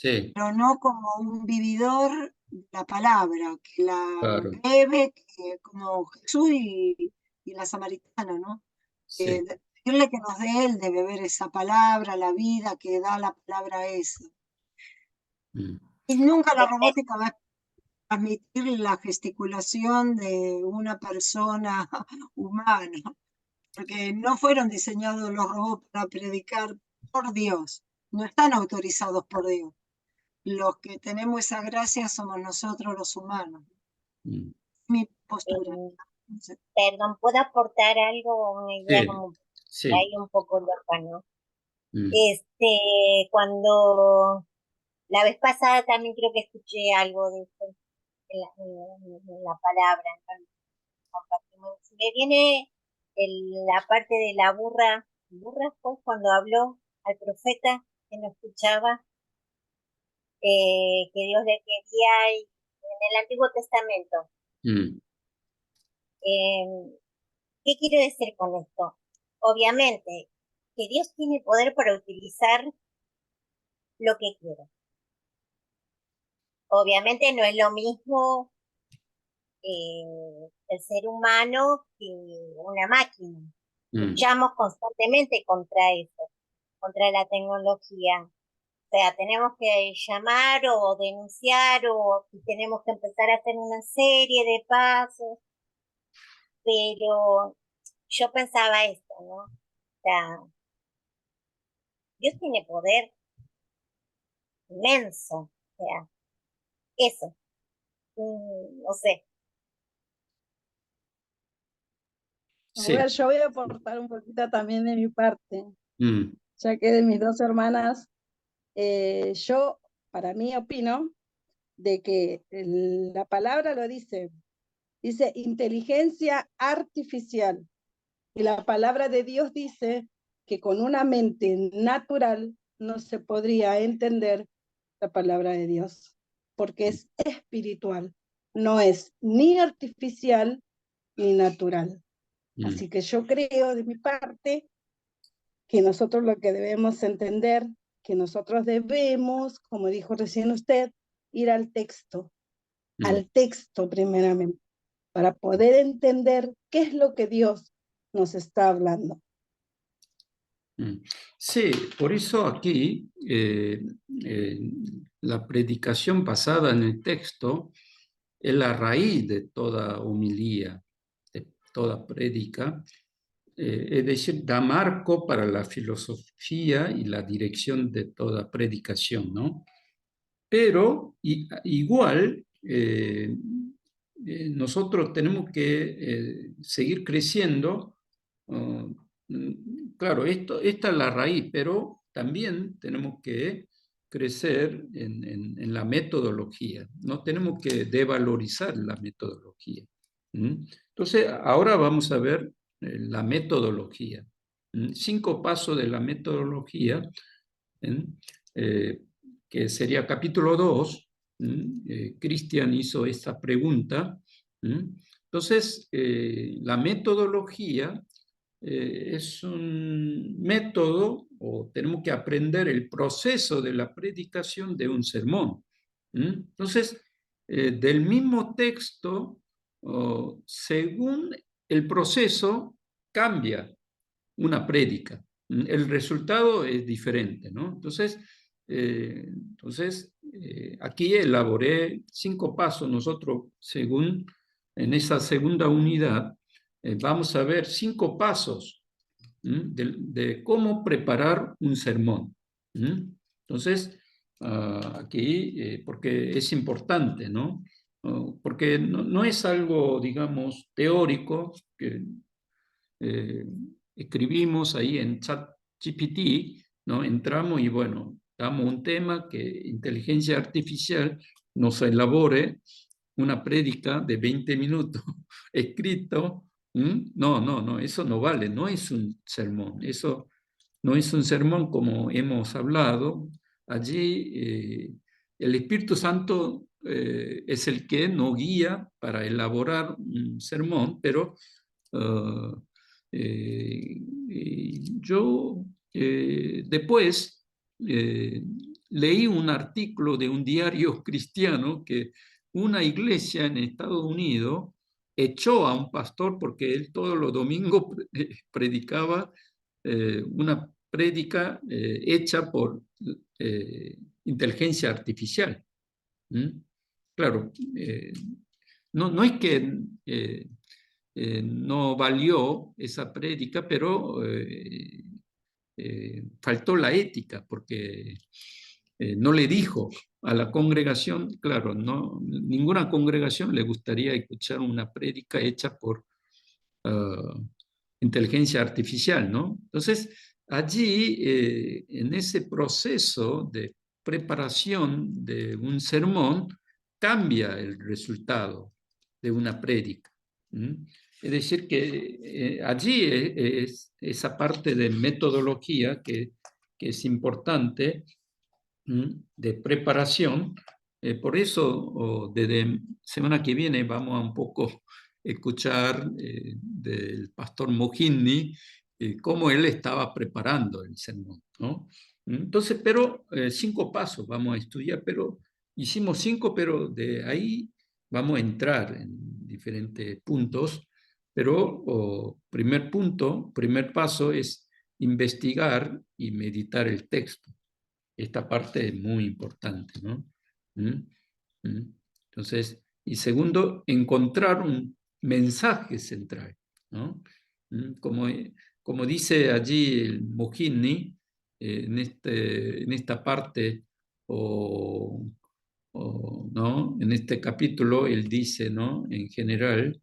pero no como un vividor de la palabra, que la bebe, como Jesús y la samaritana, ¿no? Decirle que nos dé él de beber esa palabra, la vida que da la palabra esa. Y nunca la robótica va a transmitir la gesticulación de una persona humana. porque no fueron diseñados los robots para predicar por Dios, no están autorizados por Dios. Los que tenemos esa gracia somos nosotros los humanos. Mi postura. Perdón, ¿puedo aportar algo? Una idea Sí, como sí. ahí un poco loca, ¿no? Cuando la vez pasada también creo que escuché algo de esto en la palabra, entonces, compartimos. Me viene la parte de la burra fue cuando habló al profeta que no escuchaba, que Dios le quería en el Antiguo Testamento. ¿Qué quiero decir con esto? Obviamente, que Dios tiene poder para utilizar lo que quiera. Obviamente no es lo mismo el ser humano que una máquina. Luchamos constantemente contra eso, contra la tecnología. O sea, tenemos que llamar o denunciar o tenemos que empezar a hacer una serie de pasos. Pero yo pensaba esto, ¿no? O sea, Dios tiene poder inmenso. O sea, eso. No sé. Sí. A ver, yo voy a aportar un poquito también de mi parte, ya que de mis dos hermanas, yo, para mí, opino de que la palabra lo dice inteligencia artificial, y la palabra de Dios dice que con una mente natural no se podría entender la palabra de Dios, porque es espiritual, no es ni artificial ni natural. Así que yo creo de mi parte que nosotros lo que debemos entender, que nosotros debemos, como dijo recién usted, ir al texto primeramente, para poder entender qué es lo que Dios nos está hablando. Sí, por eso aquí la predicación basada en el texto es la raíz de toda homilía, de toda prédica, es decir, da marco para la filosofía y la dirección de toda predicación, ¿no? Pero igual nosotros tenemos que seguir creciendo. Claro, esta es la raíz, pero también tenemos que crecer en la metodología. No tenemos que devalorizar la metodología. Entonces, ahora vamos a ver la metodología. 5 pasos de la metodología, que sería capítulo 2. Cristian hizo esta pregunta. Entonces, la metodología es un método, o tenemos que aprender el proceso de la predicación de un sermón. Entonces, del mismo texto, según el proceso, cambia una prédica. El resultado es diferente, ¿no? Entonces, aquí elaboré 5 pasos. Nosotros, según en esa segunda unidad, vamos a ver 5 pasos de cómo preparar un sermón. Entonces, aquí, porque es importante, ¿no? Porque no es algo, digamos, teórico, que escribimos ahí en ChatGPT, ¿no? Entramos y bueno, damos un tema que inteligencia artificial nos elabore una prédica de 20 minutos escrito. No, eso no vale, no es un sermón, eso no es un sermón como hemos hablado. Allí el Espíritu Santo es el que nos guía para elaborar un sermón, pero yo después leí un artículo de un diario cristiano que una iglesia en Estados Unidos echó a un pastor porque él todos los domingos predicaba una prédica hecha por inteligencia artificial. Claro, no es que no valió esa prédica, pero faltó la ética, porque no le dijo a la congregación, claro, no, ninguna congregación le gustaría escuchar una prédica hecha por inteligencia artificial, ¿no? Entonces, allí, en ese proceso de preparación de un sermón, cambia el resultado de una prédica. Es decir, que allí es esa parte de metodología que es importante, de preparación. Por eso, desde semana que viene vamos a un poco escuchar del pastor Mojini cómo él estaba preparando el sermón, ¿no? Entonces, pero 5 pasos vamos a estudiar, pero hicimos 5, pero de ahí vamos a entrar en diferentes puntos. Pero primer punto, primer paso es investigar y meditar el texto. Esta parte es muy importante, ¿no? Entonces, y segundo, encontrar un mensaje central, ¿no? Como dice allí el Mojini, en esta parte, ¿no? En este capítulo, él dice, ¿no? En general,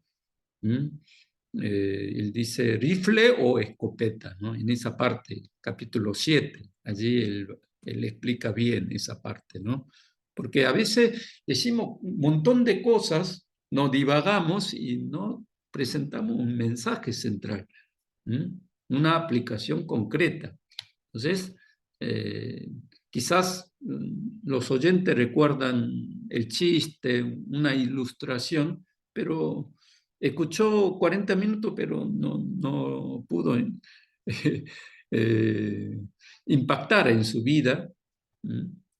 él dice rifle o escopeta, ¿no? En esa parte, capítulo 7, allí él explica bien esa parte, ¿no? Porque a veces decimos un montón de cosas, nos divagamos y no presentamos un mensaje central, una aplicación concreta. Entonces, quizás los oyentes recuerdan el chiste, una ilustración, pero escuchó 40 minutos, pero no pudo impactar en su vida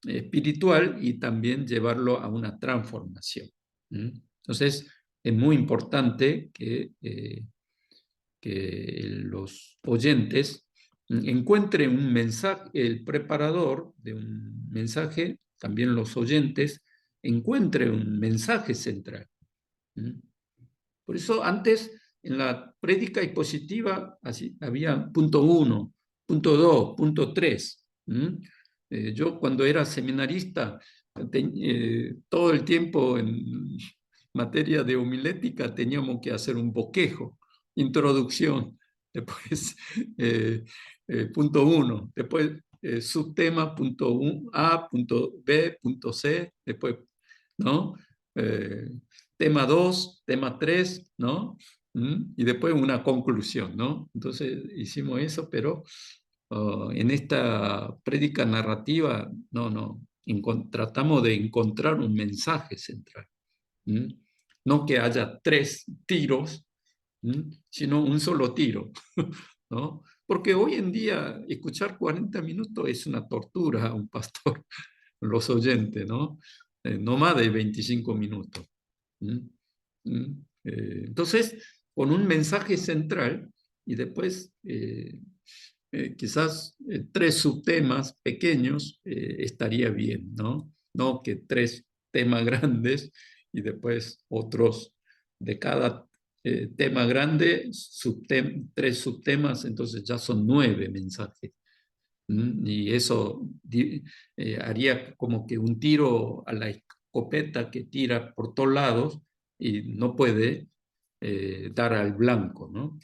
espiritual y también llevarlo a una transformación. Entonces, es muy importante que los oyentes encuentren un mensaje, el preparador de un mensaje, también los oyentes, encuentren un mensaje central. Por eso antes en la prédica expositiva así, había punto 1, punto 2, punto 3. Yo cuando era seminarista, todo el tiempo en materia de homilética teníamos que hacer un bosquejo, introducción, después punto 1, después subtema, punto A, punto B, punto C, después, ¿no? Tema 2, tema 3, ¿no? Y después una conclusión, ¿no? Entonces hicimos eso, pero en esta prédica narrativa, tratamos de encontrar un mensaje central. No que haya 3 tiros, sino un solo tiro, ¿no? Porque hoy en día escuchar 40 minutos es una tortura a un pastor, los oyentes, ¿no? No más de 25 minutos. Entonces, con un mensaje central y después quizás 3 subtemas pequeños estaría bien, ¿no? No que 3 temas grandes y después otros de cada tema grande, 3 subtemas, entonces ya son 9 mensajes. Y eso haría como que un tiro a la escopeta que tira por todos lados y no puede dar al blanco, ¿no?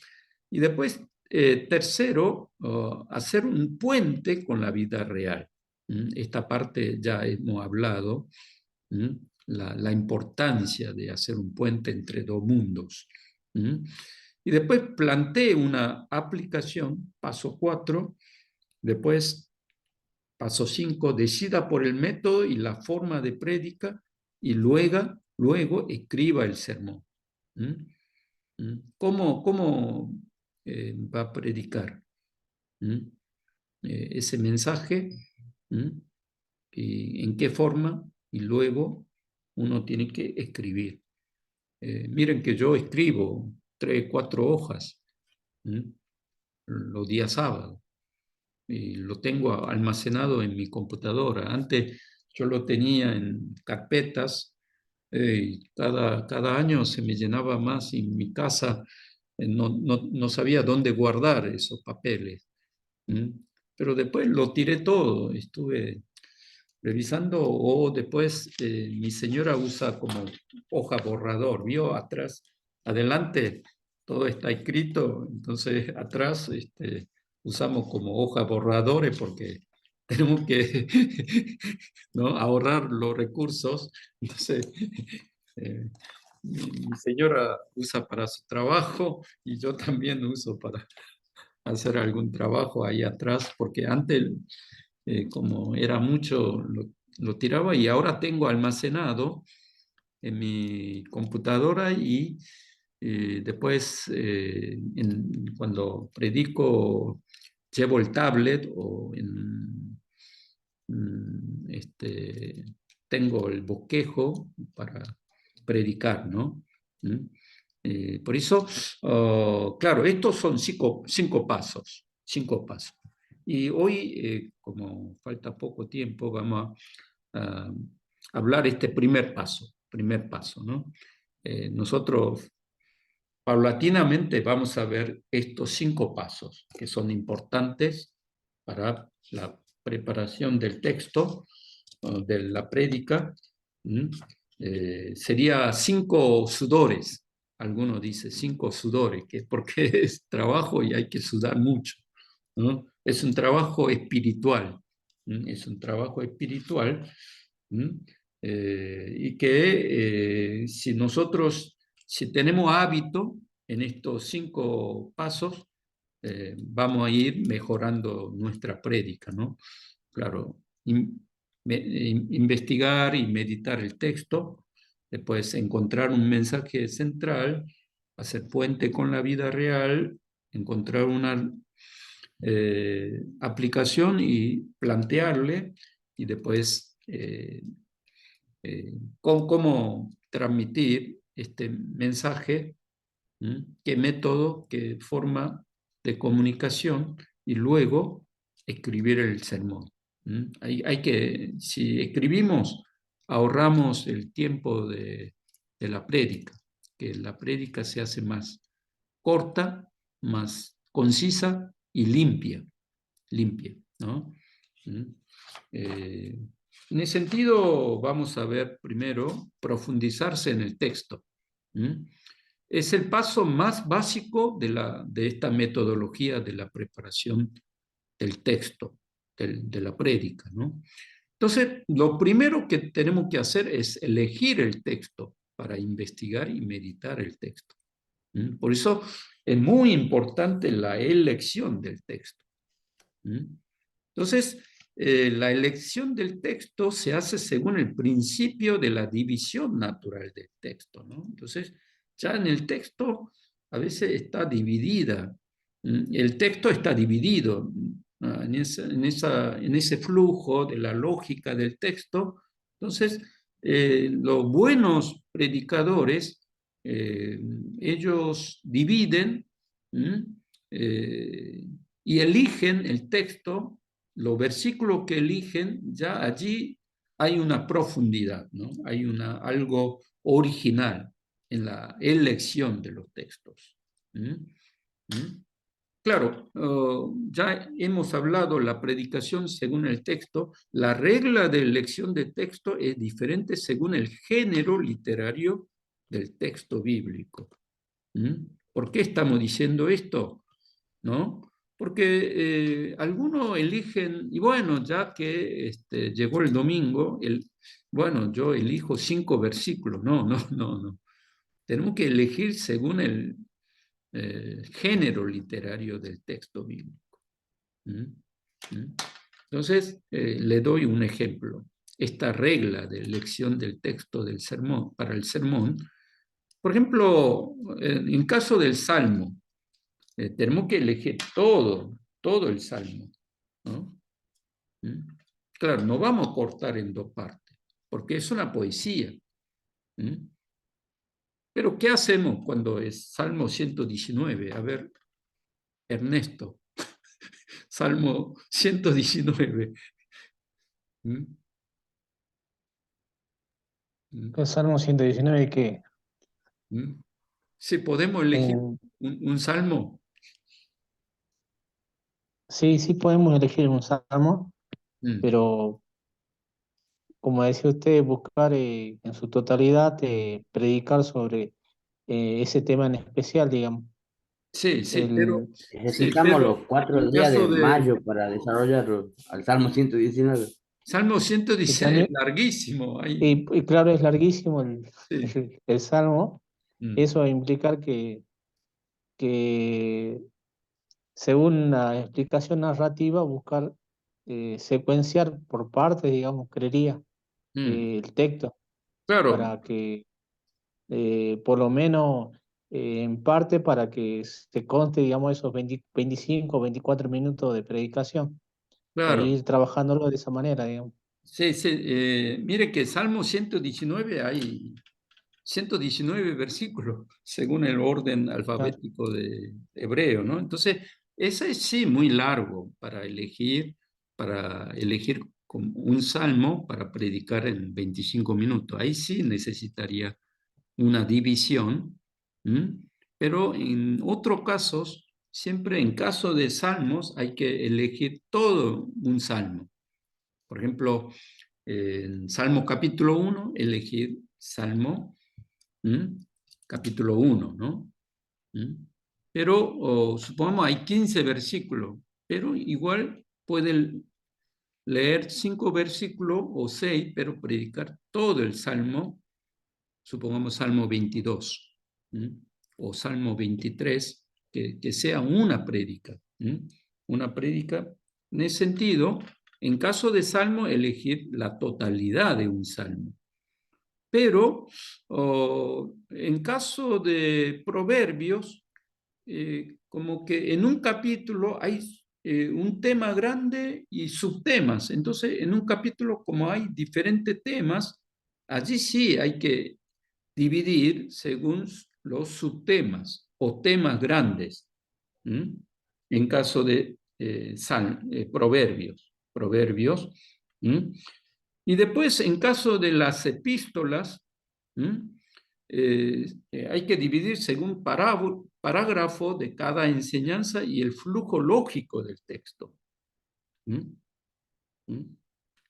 Y después, tercero, hacer un puente con la vida real. Esta parte ya hemos hablado, la importancia de hacer un puente entre 2 mundos. Y después planteé una aplicación, paso 4, después paso 5, decida por el método y la forma de prédica y luego escriba el sermón. ¿Cómo va a predicar ese mensaje? ¿Y en qué forma? Y luego uno tiene que escribir. Miren que yo escribo 3, 4 hojas los días sábados y lo tengo almacenado en mi computadora. Antes yo lo tenía en carpetas Cada año se me llenaba más y mi casa no sabía dónde guardar esos papeles. Pero después lo tiré todo, estuve revisando, o después mi señora usa como hoja borrador, ¿vio? Atrás, adelante, todo está escrito, entonces atrás usamos como hoja borradores porque tenemos que ¿no? ahorrar los recursos. Entonces, mi señora usa para su trabajo y yo también uso para hacer algún trabajo ahí atrás, porque antes, como era mucho, lo tiraba, y ahora tengo almacenado en mi computadora, y después cuando predico llevo el tablet, o tengo el bosquejo para predicar, ¿no? Por eso, claro, estos son cinco pasos, 5 pasos. Y hoy, como falta poco tiempo, vamos a hablar este primer paso, ¿no? Nosotros paulatinamente vamos a ver estos 5 pasos que son importantes para la preparación del texto, de la prédica. Sería 5 sudores. Algunos dicen 5 sudores, que es porque es trabajo y hay que sudar mucho, ¿no? Es un trabajo espiritual, es un trabajo espiritual, y que si tenemos hábito en estos 5 pasos, vamos a ir mejorando nuestra prédica, ¿no? Claro, investigar y meditar el texto, después encontrar un mensaje central, hacer puente con la vida real, encontrar una aplicación y plantearle, y después cómo transmitir este mensaje, qué método, qué forma de comunicación, y luego escribir el sermón. Si escribimos, ahorramos el tiempo de la prédica, que la prédica se hace más corta, más concisa y limpia, ¿no? En ese sentido, vamos a ver primero profundizarse en el texto. Es el paso más básico de esta metodología de la preparación del texto, de la prédica, ¿no? Entonces, lo primero que tenemos que hacer es elegir el texto para investigar y meditar el texto. Por eso es muy importante la elección del texto. Entonces, la elección del texto se hace según el principio de la división natural del texto, ¿no? Entonces, ya en el texto a veces está dividida. El texto está dividido en ese flujo de la lógica del texto. Entonces, los buenos predicadores, ellos dividen y eligen el texto. Los versículos que eligen, ya allí hay una profundidad, ¿no? Hay algo original en la elección de los textos. Claro, ya hemos hablado la predicación según el texto. La regla de elección de texto es diferente según el género literario del texto bíblico. ¿Por qué estamos diciendo esto? ¿No? Porque algunos eligen, y bueno, ya que llegó el domingo, bueno, yo elijo 5 versículos. No. Tenemos que elegir según el género literario del texto bíblico. Entonces, le doy un ejemplo. Esta regla de elección del texto del sermón, para el sermón, por ejemplo, en caso del Salmo, tenemos que elegir todo el Salmo, ¿no? Claro, no vamos a cortar en 2 partes, porque es una poesía. Pero, ¿qué hacemos cuando es Salmo 119? A ver, Ernesto, Salmo 119. El Salmo 119, ¿qué? Sí, podemos elegir un salmo. Sí, podemos elegir un salmo, pero como decía usted, buscar en su totalidad, predicar sobre ese tema en especial, digamos. Sí, pero... Necesitamos los 4 días de mayo para desarrollarlo, al Salmo 119. Salmo 119 es larguísimo. Y claro, es larguísimo el Salmo. Mm. Eso va a implicar que según la explicación narrativa, buscar secuenciar por partes, digamos, creería, el texto, Claro. para que por lo menos en parte para que se conste, digamos, esos 25 o 24 minutos de predicación. Claro. Ir trabajándolo de esa manera, digamos. Sí, mire que Salmo 119 hay 119 versículos según el orden alfabético de hebreo, ¿no? Entonces, ese es sí muy largo para elegir como un salmo para predicar en 25 minutos. Ahí sí necesitaría una división, pero en otros casos, siempre en caso de salmos, hay que elegir todo un salmo. Por ejemplo, en Salmo capítulo 1, elegir Salmo capítulo 1, ¿no? Pero supongamos hay 15 versículos, pero igual puede leer 5 versículos o 6, pero predicar todo el Salmo, supongamos Salmo 22 o Salmo 23, que sea una prédica. Una prédica en ese sentido. En caso de salmo, elegir la totalidad de un salmo. Pero en caso de proverbios, como que en un capítulo hay un tema grande y subtemas. Entonces, en un capítulo, como hay diferentes temas, allí sí hay que dividir según los subtemas o temas grandes. En caso de proverbios. Y después, en caso de las epístolas, hay que dividir según parágrafo de cada enseñanza y el flujo lógico del texto.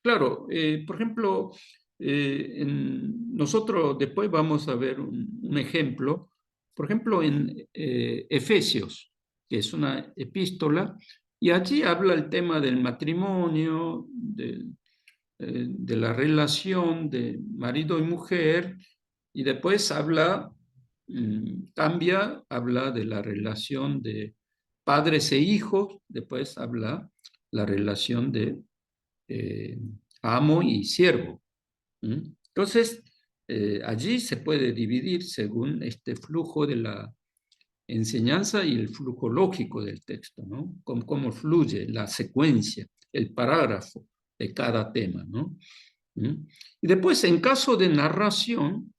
Claro, por ejemplo, nosotros después vamos a ver un ejemplo, por ejemplo, en Efesios, que es una epístola, y allí habla el tema del matrimonio, de la relación de marido y mujer, y después habla de la relación de padres e hijos, después habla la relación de amo y siervo. Entonces, allí se puede dividir según este flujo de la enseñanza y el flujo lógico del texto, ¿no? Cómo fluye la secuencia, el parágrafo de cada tema, ¿no? Y después, en caso de narración,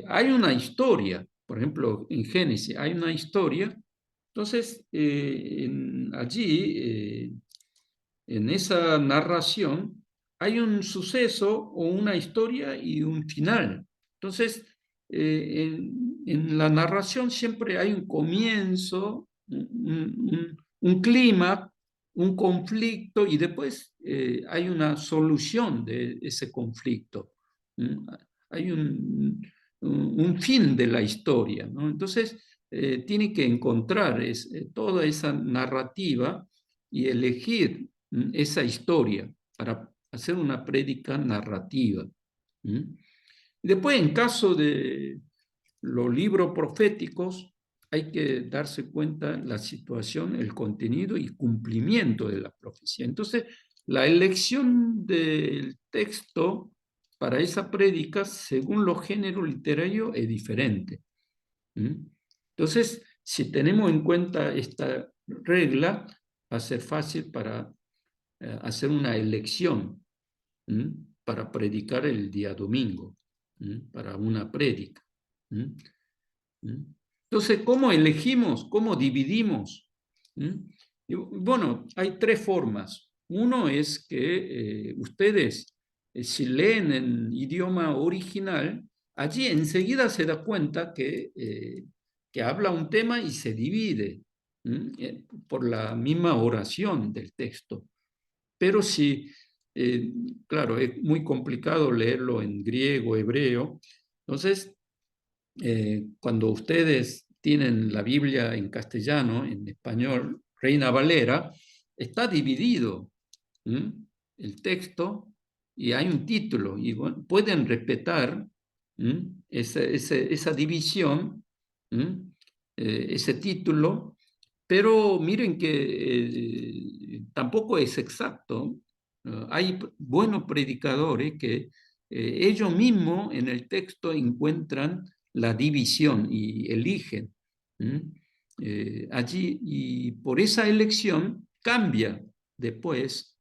hay una historia, por ejemplo, en Génesis hay una historia, entonces allí, en esa narración, hay un suceso o una historia y un final. Entonces, en la narración siempre hay un comienzo, un clima, un conflicto y después hay una solución de ese conflicto. Hay un fin de la historia, ¿no? Entonces, tiene que encontrar toda esa narrativa y elegir esa historia para hacer una prédica narrativa. Después, en caso de los libros proféticos, hay que darse cuenta la situación, el contenido y cumplimiento de la profecía. Entonces, la elección del texto para esa prédica, según los géneros literarios, es diferente. Entonces, si tenemos en cuenta esta regla, va a ser fácil para hacer una elección para predicar el día domingo, para una prédica. Entonces, ¿cómo elegimos? ¿Cómo dividimos? Y bueno, hay 3 formas. Uno es que ustedes si leen en idioma original, allí enseguida se da cuenta que habla un tema y se divide por la misma oración del texto. Pero si, claro, es muy complicado leerlo en griego, hebreo. Entonces, cuando ustedes tienen la Biblia en castellano, en español, Reina Valera, está dividido el texto y hay un título. Y bueno, pueden respetar esa división, ese título, pero miren que tampoco es exacto. Hay buenos predicadores que ellos mismos en el texto encuentran la división y eligen allí, y por esa elección cambia después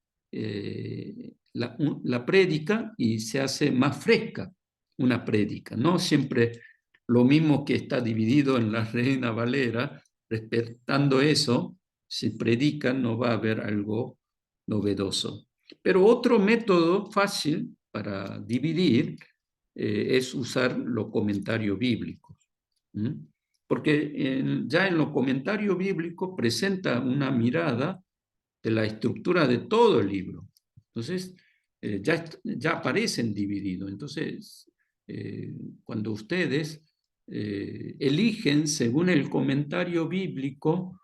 la prédica y se hace más fresca una prédica, no siempre lo mismo que está dividido en la Reina Valera. Respetando eso, si predican no va a haber algo novedoso. Pero otro método fácil para dividir es usar los comentarios bíblicos. Porque ya en los comentarios bíblicos presenta una mirada de la estructura de todo el libro. Entonces, ya aparecen divididos. Entonces, cuando ustedes eligen según el comentario bíblico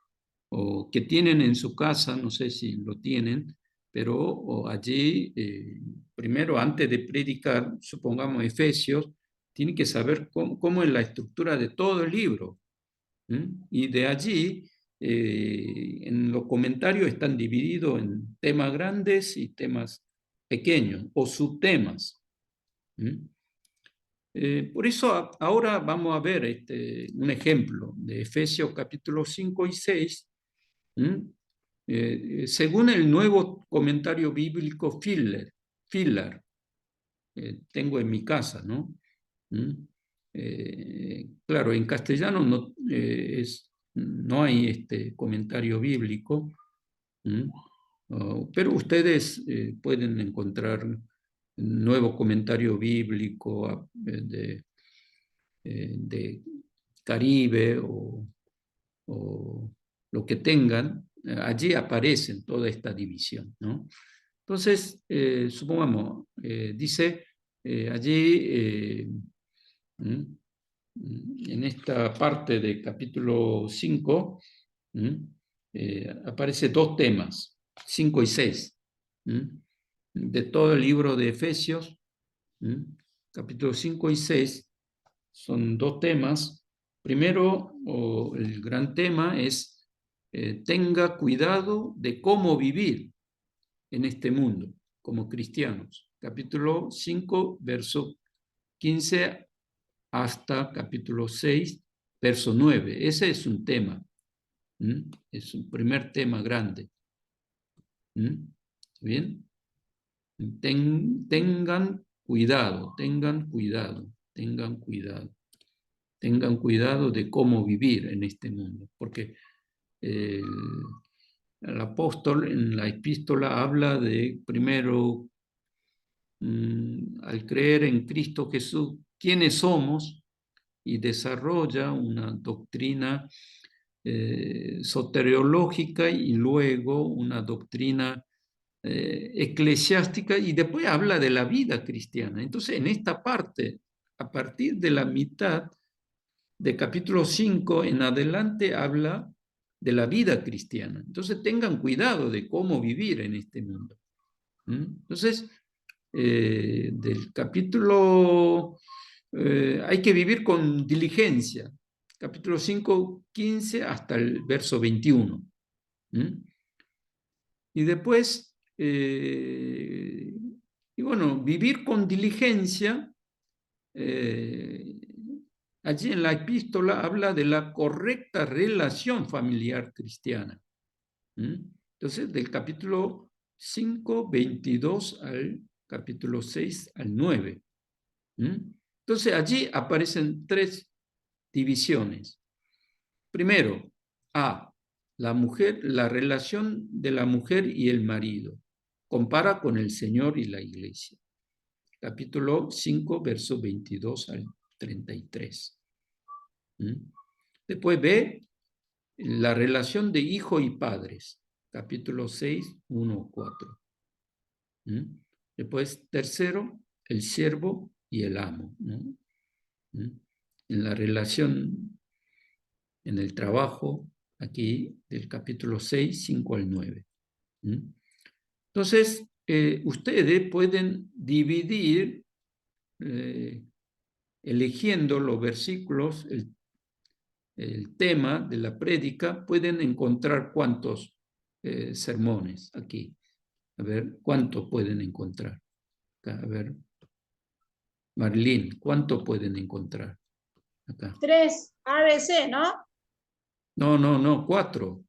o que tienen en su casa, no sé si lo tienen, pero allí, primero antes de predicar, supongamos Efesios, tienen que saber cómo es la estructura de todo el libro. Y de allí, en los comentarios están divididos en temas grandes y temas pequeños o subtemas. Por eso ahora vamos a ver un ejemplo de Efesios capítulo 5 y 6, según el nuevo comentario bíblico Filler, tengo en mi casa, ¿no? Claro, en castellano no hay este comentario bíblico, pero ustedes pueden encontrar nuevo comentario bíblico de Caribe o lo que tengan. Allí aparece toda esta división, ¿no? Entonces, supongamos, dice allí, en esta parte de capítulo 5, aparece dos temas, 5 y 6, de todo el libro de Efesios, capítulo 5 y 6, son dos temas. Primero, el gran tema es tenga cuidado de cómo vivir en este mundo como cristianos. Capítulo 5, verso 15 hasta capítulo 6, verso 9. Ese es un tema. Es un primer tema grande. ¿Bien? Tengan cuidado, tengan cuidado, tengan cuidado. Tengan cuidado de cómo vivir en este mundo, porque el apóstol en la epístola habla de, primero, al creer en Cristo Jesús, quiénes somos, y desarrolla una doctrina soteriológica y luego una doctrina eclesiástica, y después habla de la vida cristiana. Entonces, en esta parte, a partir de la mitad de capítulo 5 en adelante, habla de la vida cristiana. Entonces, tengan cuidado de cómo vivir en este mundo. Entonces, del capítulo, hay que vivir con diligencia. Capítulo 5, 15 hasta el verso 21. Y después, y bueno, vivir con diligencia, allí en la epístola habla de la correcta relación familiar cristiana. Entonces, del capítulo 5, 22 al capítulo 6 al 9. Entonces, allí aparecen tres divisiones. Primero, la mujer, la relación de la mujer y el marido. Compara con el Señor y la iglesia. capítulo 5, versos 22 al 33. Después B, la relación de hijo y padres, capítulo 6, 1, 4. Después, tercero, el siervo y el amo, ¿no? En la relación, en el trabajo, aquí del capítulo 6, 5 al 9. Entonces, ustedes pueden dividir, eligiendo los versículos, el tema de la prédica, pueden encontrar cuántos sermones aquí. A ver, ¿cuántos pueden encontrar? Acá, a ver. Marlene, ¿cuánto pueden encontrar? Acá. 3, ABC, ¿no? No, 4.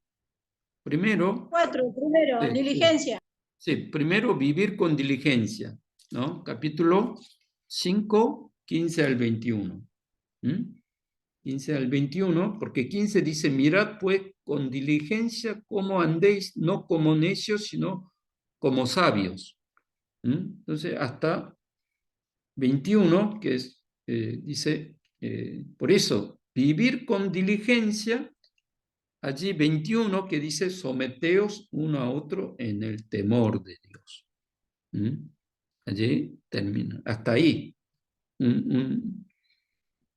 Primero. 4, primero, Sí, diligencia. sí, primero vivir con diligencia, ¿no? Capítulo 5, 15 al 21. 15 al 21, porque 15 dice, mirad pues con diligencia cómo andéis, no como necios, sino como sabios. Entonces, hasta 21, que es, dice, por eso, vivir con diligencia, allí 21, que dice, someteos uno a otro en el temor de Dios. Allí termina, hasta ahí,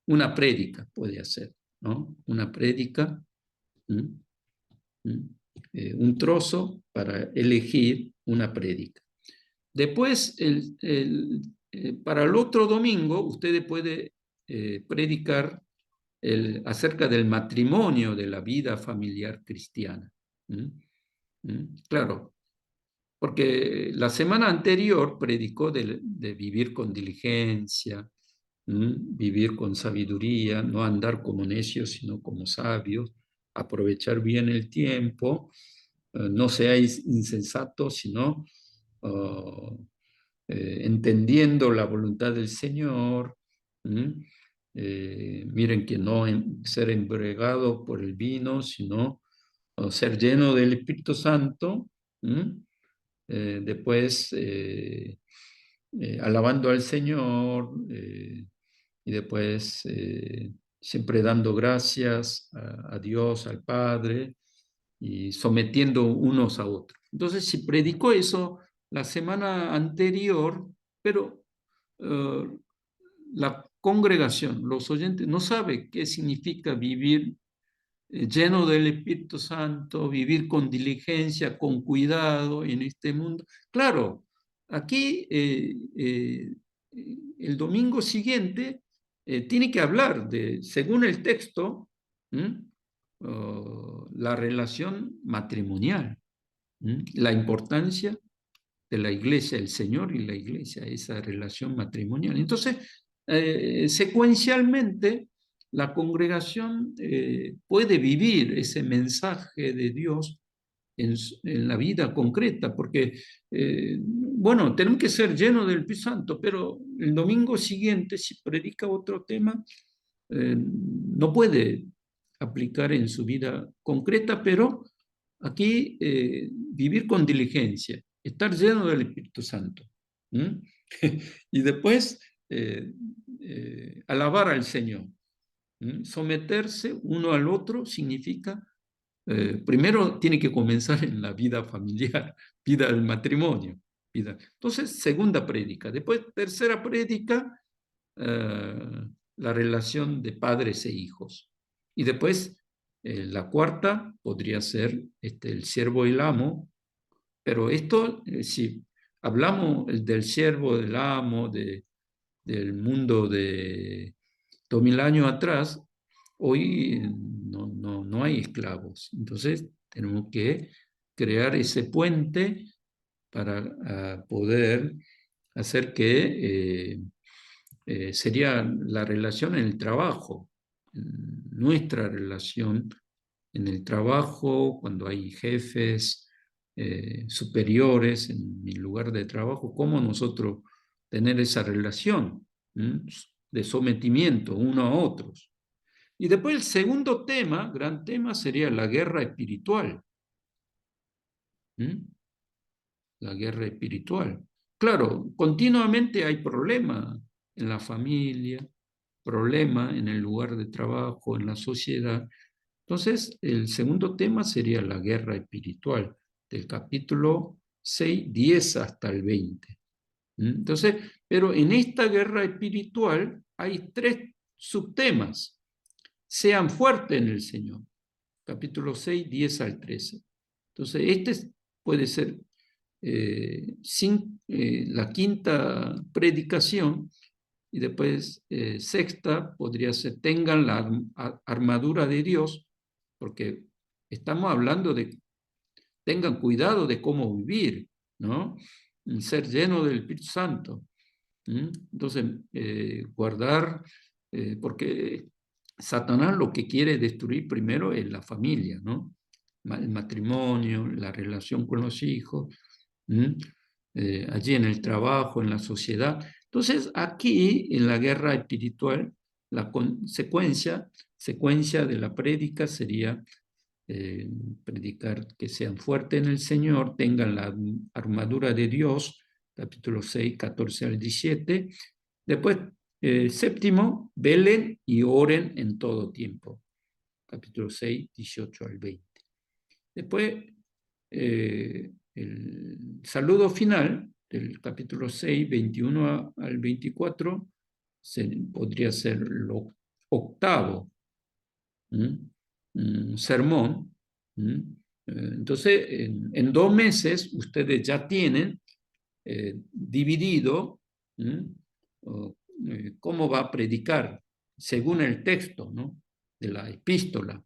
una prédica puede hacer, ¿no? Una prédica, un trozo para elegir una prédica. Después, para el otro domingo, ustedes pueden predicar acerca del matrimonio, de la vida familiar cristiana. Claro, porque la semana anterior predicó de vivir con diligencia, vivir con sabiduría, no andar como necios, sino como sabios, aprovechar bien el tiempo, no seáis insensatos, sino entendiendo la voluntad del Señor. Miren que no ser embriagado por el vino, sino ser lleno del Espíritu Santo. Después alabando al Señor, y después siempre dando gracias a Dios, al Padre, y sometiendo unos a otros. Entonces, si predicó eso la semana anterior, pero la congregación, los oyentes, no sabe qué significa vivir lleno del Espíritu Santo, vivir con diligencia, con cuidado en este mundo. Claro, aquí el domingo siguiente tiene que hablar de, según el texto, la relación matrimonial, la importancia de la iglesia, el Señor y la iglesia, esa relación matrimonial. Entonces, secuencialmente, la congregación puede vivir ese mensaje de Dios en la vida concreta, porque, bueno, tenemos que ser llenos del Espíritu Santo, pero el domingo siguiente, si predica otro tema, no puede aplicar en su vida concreta, pero aquí vivir con diligencia, estar lleno del Espíritu Santo. Y después alabar al Señor. Someterse uno al otro significa, primero tiene que comenzar en la vida familiar, vida del matrimonio. Entonces, segunda prédica. Después, tercera prédica, la relación de padres e hijos. Y después, la cuarta podría ser el siervo y el amo, pero esto, si hablamos del siervo, del amo, del mundo de 2000 años atrás, hoy no hay esclavos. Entonces, tenemos que crear ese puente para poder hacer que sería la relación en el trabajo, nuestra relación en el trabajo, cuando hay jefes superiores en mi lugar de trabajo, cómo nosotros tener esa relación de sometimiento uno a otros. Y después el segundo tema, gran tema, sería la guerra espiritual. La guerra espiritual. claro, continuamente hay problemas en la familia, problema en el lugar de trabajo, en la sociedad. Entonces, el segundo tema sería la guerra espiritual, del capítulo 6, 10 hasta el 20. Entonces, pero en esta guerra espiritual hay 3 subtemas. Sean fuertes en el Señor, capítulo 6, 10 al 13. Entonces, este puede ser la quinta predicación, y después sexta podría ser: tengan la armadura de Dios, porque estamos hablando de tengan cuidado de cómo vivir, ¿no? Ser lleno del Espíritu Santo. Entonces, guardar, porque Satanás lo que quiere destruir primero es la familia, ¿no? El matrimonio, la relación con los hijos, allí en el trabajo, en la sociedad. Entonces, aquí, en la guerra espiritual, la secuencia de la prédica sería predicar que sean fuertes en el Señor, tengan la armadura de Dios, capítulo 6, 14 al 17. Después, séptimo, velen y oren en todo tiempo, capítulo 6, 18 al 20. Después, el saludo final del capítulo 6, 21 al 24, podría ser lo octavo sermón. Entonces, en 2 meses ustedes ya tienen dividido cómo va a predicar según el texto, ¿no?, de la epístola.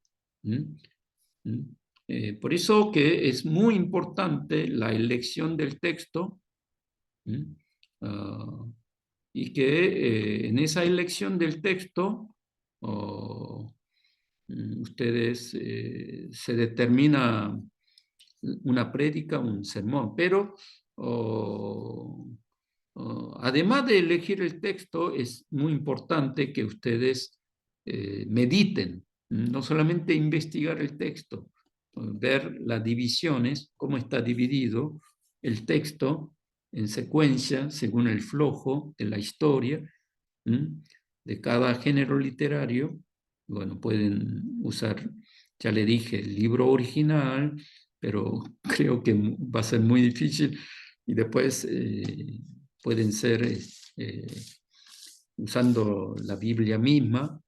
Por eso que es muy importante la elección del texto, y que en esa elección del texto ustedes se determina una prédica, un sermón, pero además de elegir el texto, es muy importante que ustedes mediten, no solamente investigar el texto, ver las divisiones, cómo está dividido el texto en secuencia, según el flujo de la historia de cada género literario. Bueno, pueden usar, ya le dije, el libro original, pero creo que va a ser muy difícil. Y después pueden ser usando la Biblia misma,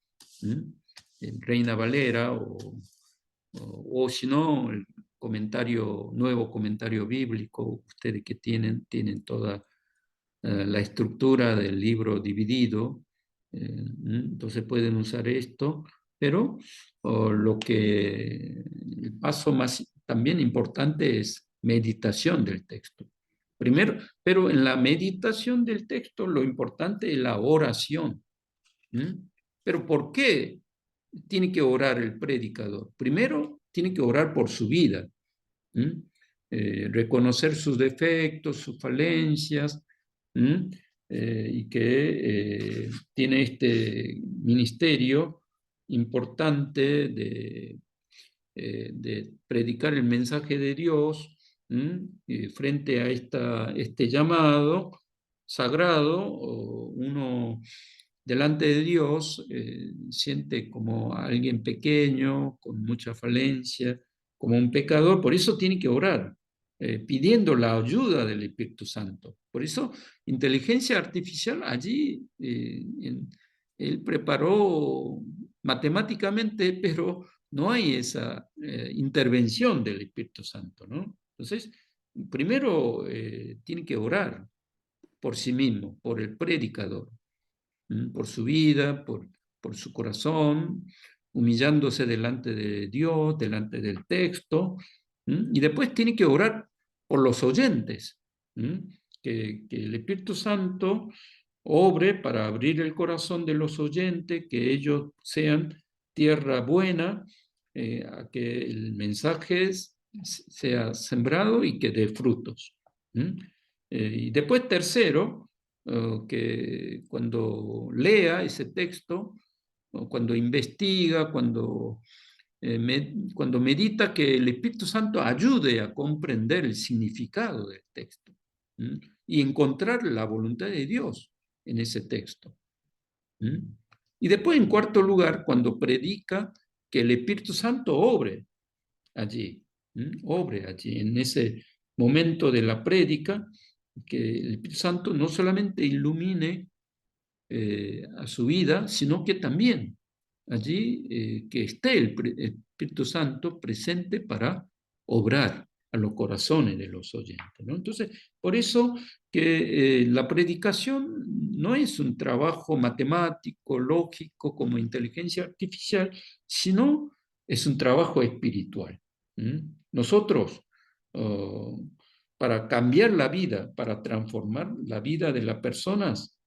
Reina Valera, o si no, el nuevo comentario bíblico. Ustedes que tienen toda la estructura del libro dividido, entonces pueden usar esto, pero el paso más también importante es meditación del texto. Primero, pero en la meditación del texto lo importante es la oración. Pero ¿por qué tiene que orar el predicador? Primero, tiene que orar por su vida, reconocer sus defectos, sus falencias, y que tiene este ministerio importante de predicar el mensaje de Dios frente a este llamado sagrado. Uno delante de Dios siente como alguien pequeño, con mucha falencia, como un pecador. Por eso tiene que orar, pidiendo la ayuda del Espíritu Santo. Por eso, inteligencia artificial allí, él preparó matemáticamente, pero no hay esa intervención del Espíritu Santo, ¿no? Entonces, primero tiene que orar por sí mismo, por el predicador, por su vida, por su corazón, humillándose delante de Dios, delante del texto, y después tiene que orar por los oyentes, que el Espíritu Santo obre para abrir el corazón de los oyentes, que ellos sean tierra buena, a que el mensaje sea sembrado y que dé frutos. Y después, tercero, que cuando lea ese texto, o cuando investiga, cuando medita, que el Espíritu Santo ayude a comprender el significado del texto. y encontrar la voluntad de Dios en ese texto. Y después, en cuarto lugar, cuando predica que el Espíritu Santo obre allí, en ese momento de la prédica, que el Espíritu Santo no solamente ilumine a su vida, sino que también allí que esté el Espíritu Santo presente para obrar a los corazones de los oyentes, ¿no? Entonces, por eso que la predicación no es un trabajo matemático, lógico, como inteligencia artificial, sino es un trabajo espiritual. Nosotros, para cambiar la vida, para transformar la vida de las personas,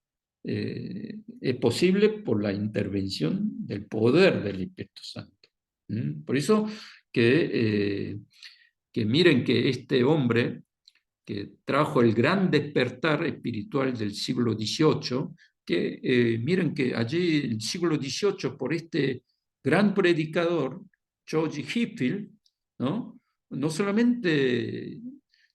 es posible por la intervención del poder del Espíritu Santo. Por eso que miren que este hombre que trajo el gran despertar espiritual del siglo XVIII, que miren que allí en el siglo XVIII, por este gran predicador, George Whitefield, no solamente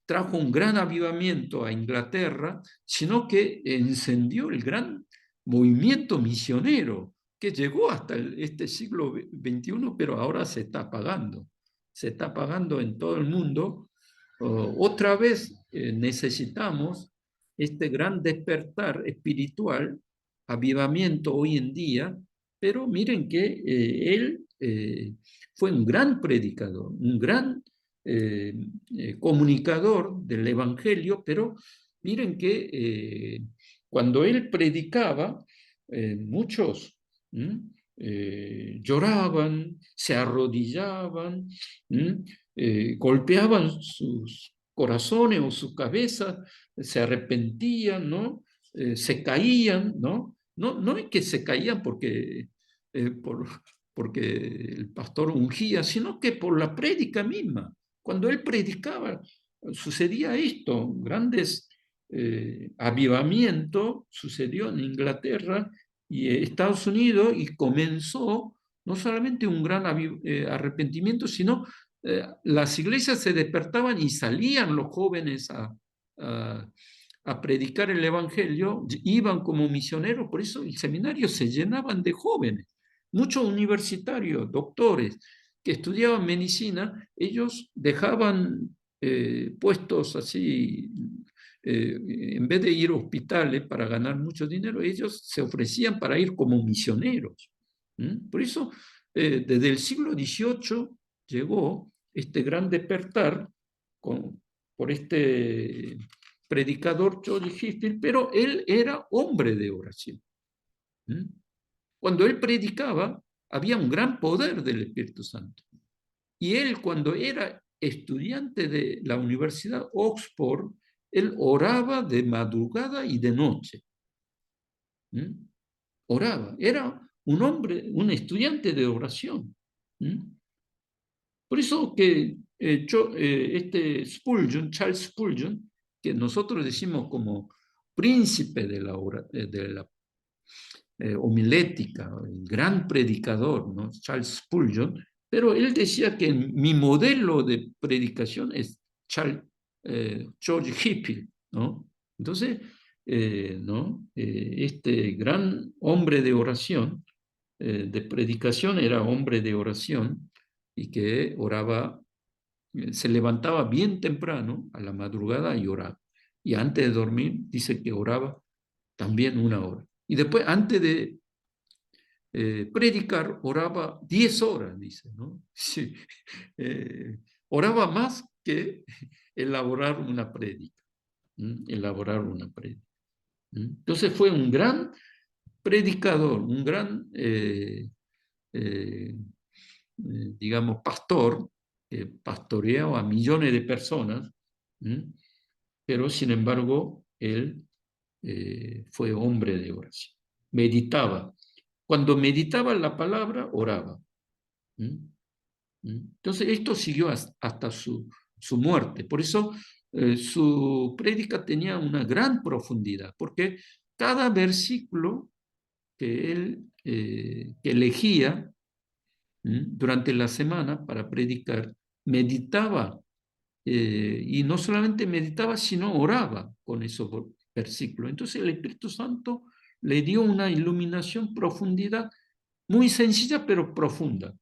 trajo un gran avivamiento a Inglaterra, sino que encendió el gran movimiento misionero que llegó hasta este siglo XXI, pero ahora se está apagando. Se está apagando en todo el mundo. Otra vez necesitamos este gran despertar espiritual, avivamiento hoy en día, pero miren que él fue un gran predicador, un gran comunicador del Evangelio, pero miren que cuando él predicaba, muchos lloraban, se arrodillaban, golpeaban sus corazones o su cabeza, se arrepentían, ¿no? Se caían, ¿no? No es que se caían porque el pastor ungía, sino que por la prédica misma. Cuando él predicaba, sucedía esto, grandes avivamientos, sucedió en Inglaterra y Estados Unidos, y comenzó no solamente un gran arrepentimiento, sino las iglesias se despertaban y salían los jóvenes a predicar el Evangelio, iban como misioneros, por eso el seminario se llenaban de jóvenes. Muchos universitarios, doctores que estudiaban medicina, ellos dejaban puestos así, en vez de ir a hospitales para ganar mucho dinero, ellos se ofrecían para ir como misioneros. Por eso, desde el siglo XVIII llegó este gran despertar por este predicador George Whitefield, pero él era hombre de oración. Cuando él predicaba, había un gran poder del Espíritu Santo. Y él, cuando era estudiante de la Universidad Oxford, él oraba de madrugada y de noche. Oraba. Era un hombre, un estudiante de oración. Por eso que este Spurgeon, Charles Spurgeon, que nosotros decimos como príncipe de la homilética, el gran predicador, ¿no? Charles Spurgeon, pero él decía que mi modelo de predicación es George Whitefield, ¿no? Entonces, este gran hombre de oración, de predicación, era hombre de oración y que oraba, se levantaba bien temprano a la madrugada y oraba. Y antes de dormir dice que oraba también 1 hora. Y después, antes de predicar, oraba 10 horas, dice, ¿no? Sí. Oraba más que elaborar una prédica. Elaborar una prédica. Entonces fue un gran predicador, un gran, digamos, pastor, que pastoreaba a millones de personas, pero sin embargo, él fue hombre de oración. Meditaba. Cuando meditaba la palabra, oraba. Entonces, esto siguió hasta su muerte. Por eso, su prédica tenía una gran profundidad, porque cada versículo que él que elegía durante la semana para predicar, meditaba y no solamente meditaba, sino oraba con esos versículos. Entonces el Espíritu Santo le dio una iluminación, profundidad, muy sencilla pero profunda.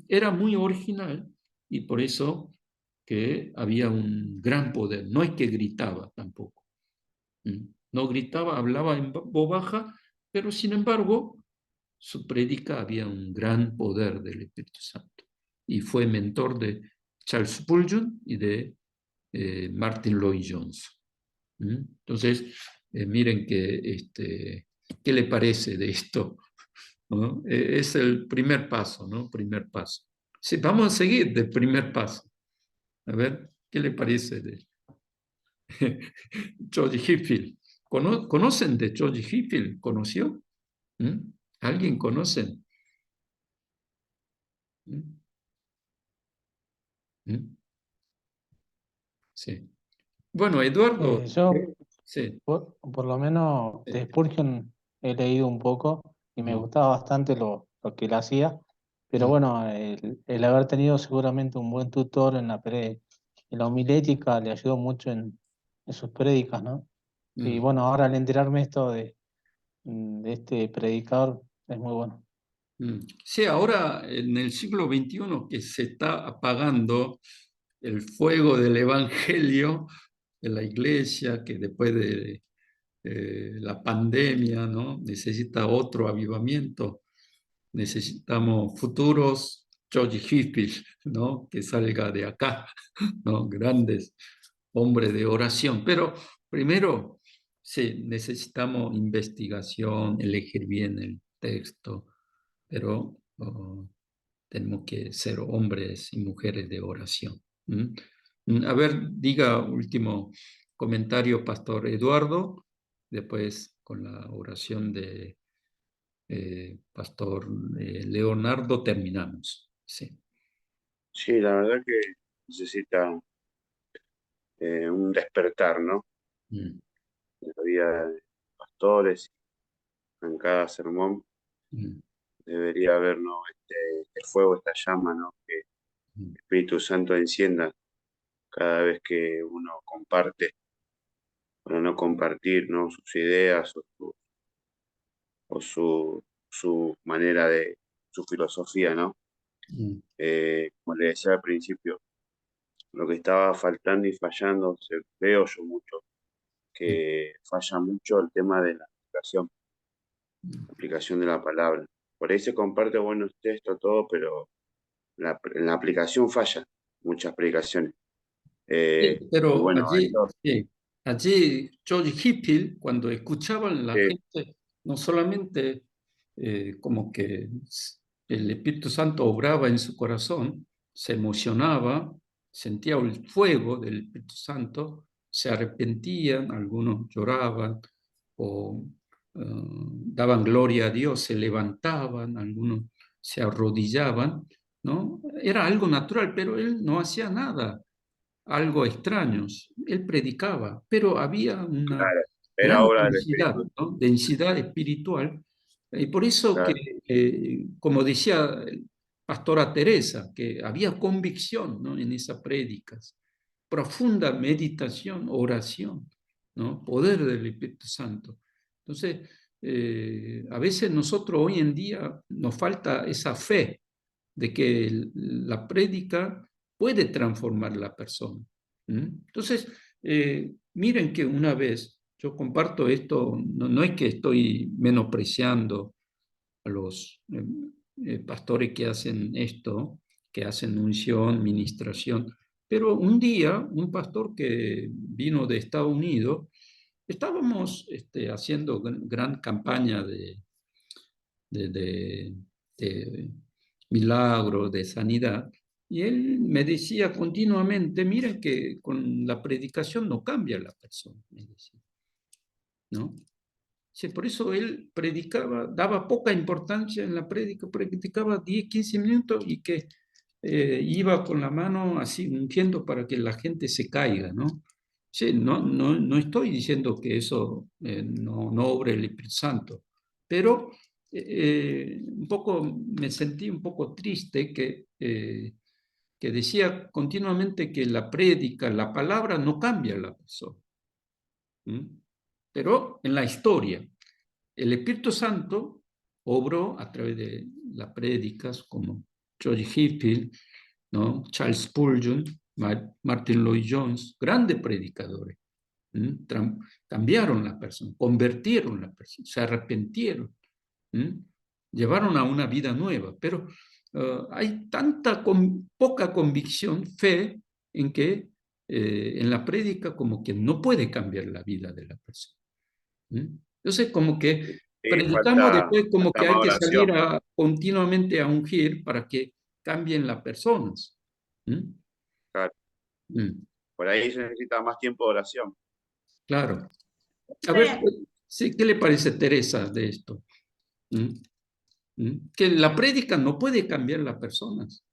Era muy original y por eso que había un gran poder. No es que gritaba tampoco. No gritaba, hablaba en voz baja, pero sin embargo su prédica había un gran poder del Espíritu Santo. Y fue mentor de Charles Spurgeon y de Martin Lloyd-Jones. Entonces, miren qué le parece de esto, ¿no? Es el primer paso, ¿no? Primer paso. Sí, vamos a seguir del primer paso. A ver, ¿qué le parece de George Whitefield? ¿Conocen de George Whitefield? ¿Conoció? ¿Alguien conoce? Sí. Bueno, Eduardo. Yo, Sí. por lo menos, de Spurgeon he leído un poco y me gustaba bastante lo que él hacía, pero bueno, el haber tenido seguramente un buen tutor en la homilética le ayudó mucho en sus prédicas, ¿no? Y bueno, ahora al enterarme esto de este predicador es muy bueno. Sí, ahora en el siglo XXI que se está apagando el fuego del Evangelio de la iglesia, que después de la pandemia, ¿no? Necesita otro avivamiento. Necesitamos futuros George Whitefield, ¿no? Que salga de acá, ¿no? Grandes hombres de oración. Pero primero, sí, necesitamos investigación, elegir bien el texto, pero tenemos que ser hombres y mujeres de oración. A ver, diga último comentario, Pastor Eduardo, después con la oración de Pastor Leonardo terminamos. Sí. Sí, la verdad que necesita un despertar, ¿no? En la vida de pastores, en cada sermón debería haber, ¿no? Este fuego, esta llama, ¿no? Que el Espíritu Santo encienda cada vez que uno comparte, para no compartir, ¿no? Sus ideas o su manera de, su filosofía, ¿no? Como le decía al principio, lo que estaba faltando y fallando, veo yo mucho, que falla mucho el tema de la aplicación de la palabra. Por ahí se comparte buenos textos, todo, pero en la aplicación falla muchas predicaciones. Y Pero bueno, esto, allí George Whitefield, cuando escuchaban la gente, no solamente como que el Espíritu Santo obraba en su corazón, se emocionaba, sentía el fuego del Espíritu Santo, se arrepentían, algunos lloraban o daban gloria a Dios, se levantaban, algunos se arrodillaban, ¿no? Era algo natural, pero él no hacía nada algo extraños. Él predicaba, pero había una claro, era gran obra del densidad, Espíritu. ¿no? Densidad espiritual. Y por eso Claro. que, como decía Pastora Teresa, que había convicción, ¿no? En esas prédicas, profunda meditación, oración, ¿no? Poder del Espíritu Santo. Entonces, a veces nosotros hoy en día nos falta esa fe de que la prédica puede transformar la persona. Entonces, miren que una vez, yo comparto esto, no es que estoy menospreciando a los pastores que hacen esto, que hacen unción, ministración, pero un día un pastor que vino de Estados Unidos, estábamos haciendo gran campaña de milagro, de sanidad, y él me decía continuamente, miren que con la predicación no cambia la persona, me decía, ¿no? Sí, por eso él predicaba, daba poca importancia en la prédica, predicaba 10, 15 minutos y que iba con la mano así ungiendo para que la gente se caiga, ¿no? Sí, no estoy diciendo que eso no obre el Espíritu Santo, pero un poco me sentí un poco triste que que decía continuamente que la prédica, la palabra no cambia a la persona. Pero en la historia, el Espíritu Santo obró a través de las prédicas como George Hickfield, ¿no? Charles Spurgeon, Martin Lloyd-Jones, grandes predicadores. Cambiaron la persona, convirtieron la persona, se arrepintieron, llevaron a una vida nueva, pero hay tanta poca convicción, fe, en que en la prédica como que no puede cambiar la vida de la persona. Entonces como que predicamos, después como que hay que salir continuamente a ungir para que cambien las personas. Claro. Por ahí se necesita más tiempo de oración. Claro. A ver, sí, ¿qué le parece, Teresa, de esto? Que la prédica no puede cambiar las personas.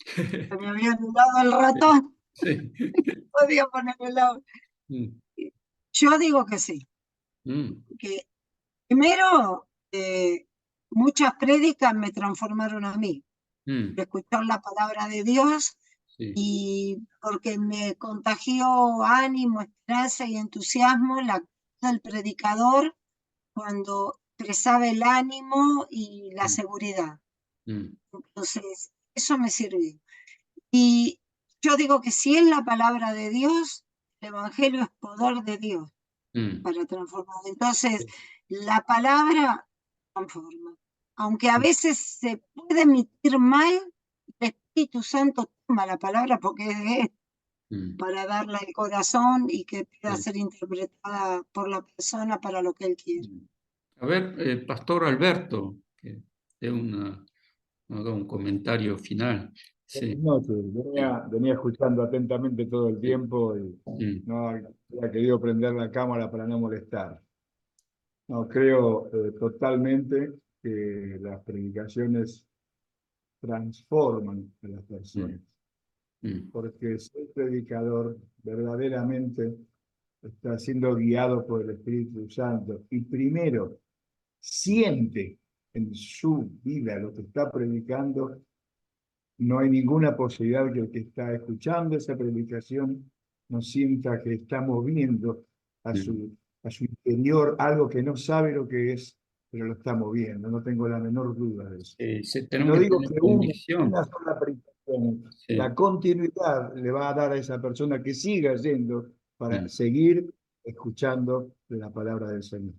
Se me había olvidado el ratón. Sí. Podía ponerme la... Yo digo que sí. Que primero, muchas prédicas me transformaron a mí. Escuchar la palabra de Dios, sí. Y porque me contagió ánimo, esperanza y entusiasmo la del predicador cuando expresaba el ánimo y la seguridad. Entonces, eso me sirvió. Y yo digo que si es la palabra de Dios, el Evangelio es poder de Dios para transformar. Entonces, la palabra transforma. Aunque a veces se puede emitir mal, el Espíritu Santo toma la palabra porque es de Él, para darle al corazón y que pueda ser interpretada por la persona para lo que Él quiere. A ver, Pastor Alberto, que dé haga un comentario final. Sí. Buenas noches. Venía escuchando atentamente todo el tiempo y no había querido prender la cámara para no molestar. No, creo totalmente que las predicaciones transforman a las personas. Porque ser predicador verdaderamente está siendo guiado por el Espíritu Santo y primero siente en su vida lo que está predicando. No hay ninguna posibilidad que el que está escuchando esa predicación no sienta que está moviendo a su interior algo que no sabe lo que es, pero lo está moviendo. No tengo la menor duda de eso. No digo que una sola predicación, la continuidad le va a dar a esa persona que siga yendo para seguir escuchando la palabra del Señor.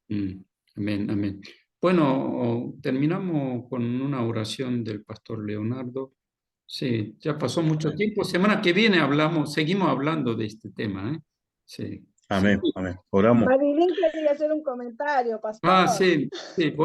Amén, amén. Bueno, terminamos con una oración del pastor Leonardo. Sí, ya pasó mucho tiempo. Semana que viene seguimos hablando de este tema, ¿eh? Sí. Amén, amén. Oramos. Marilyn quería hacer un comentario, pastor. Sí, bueno.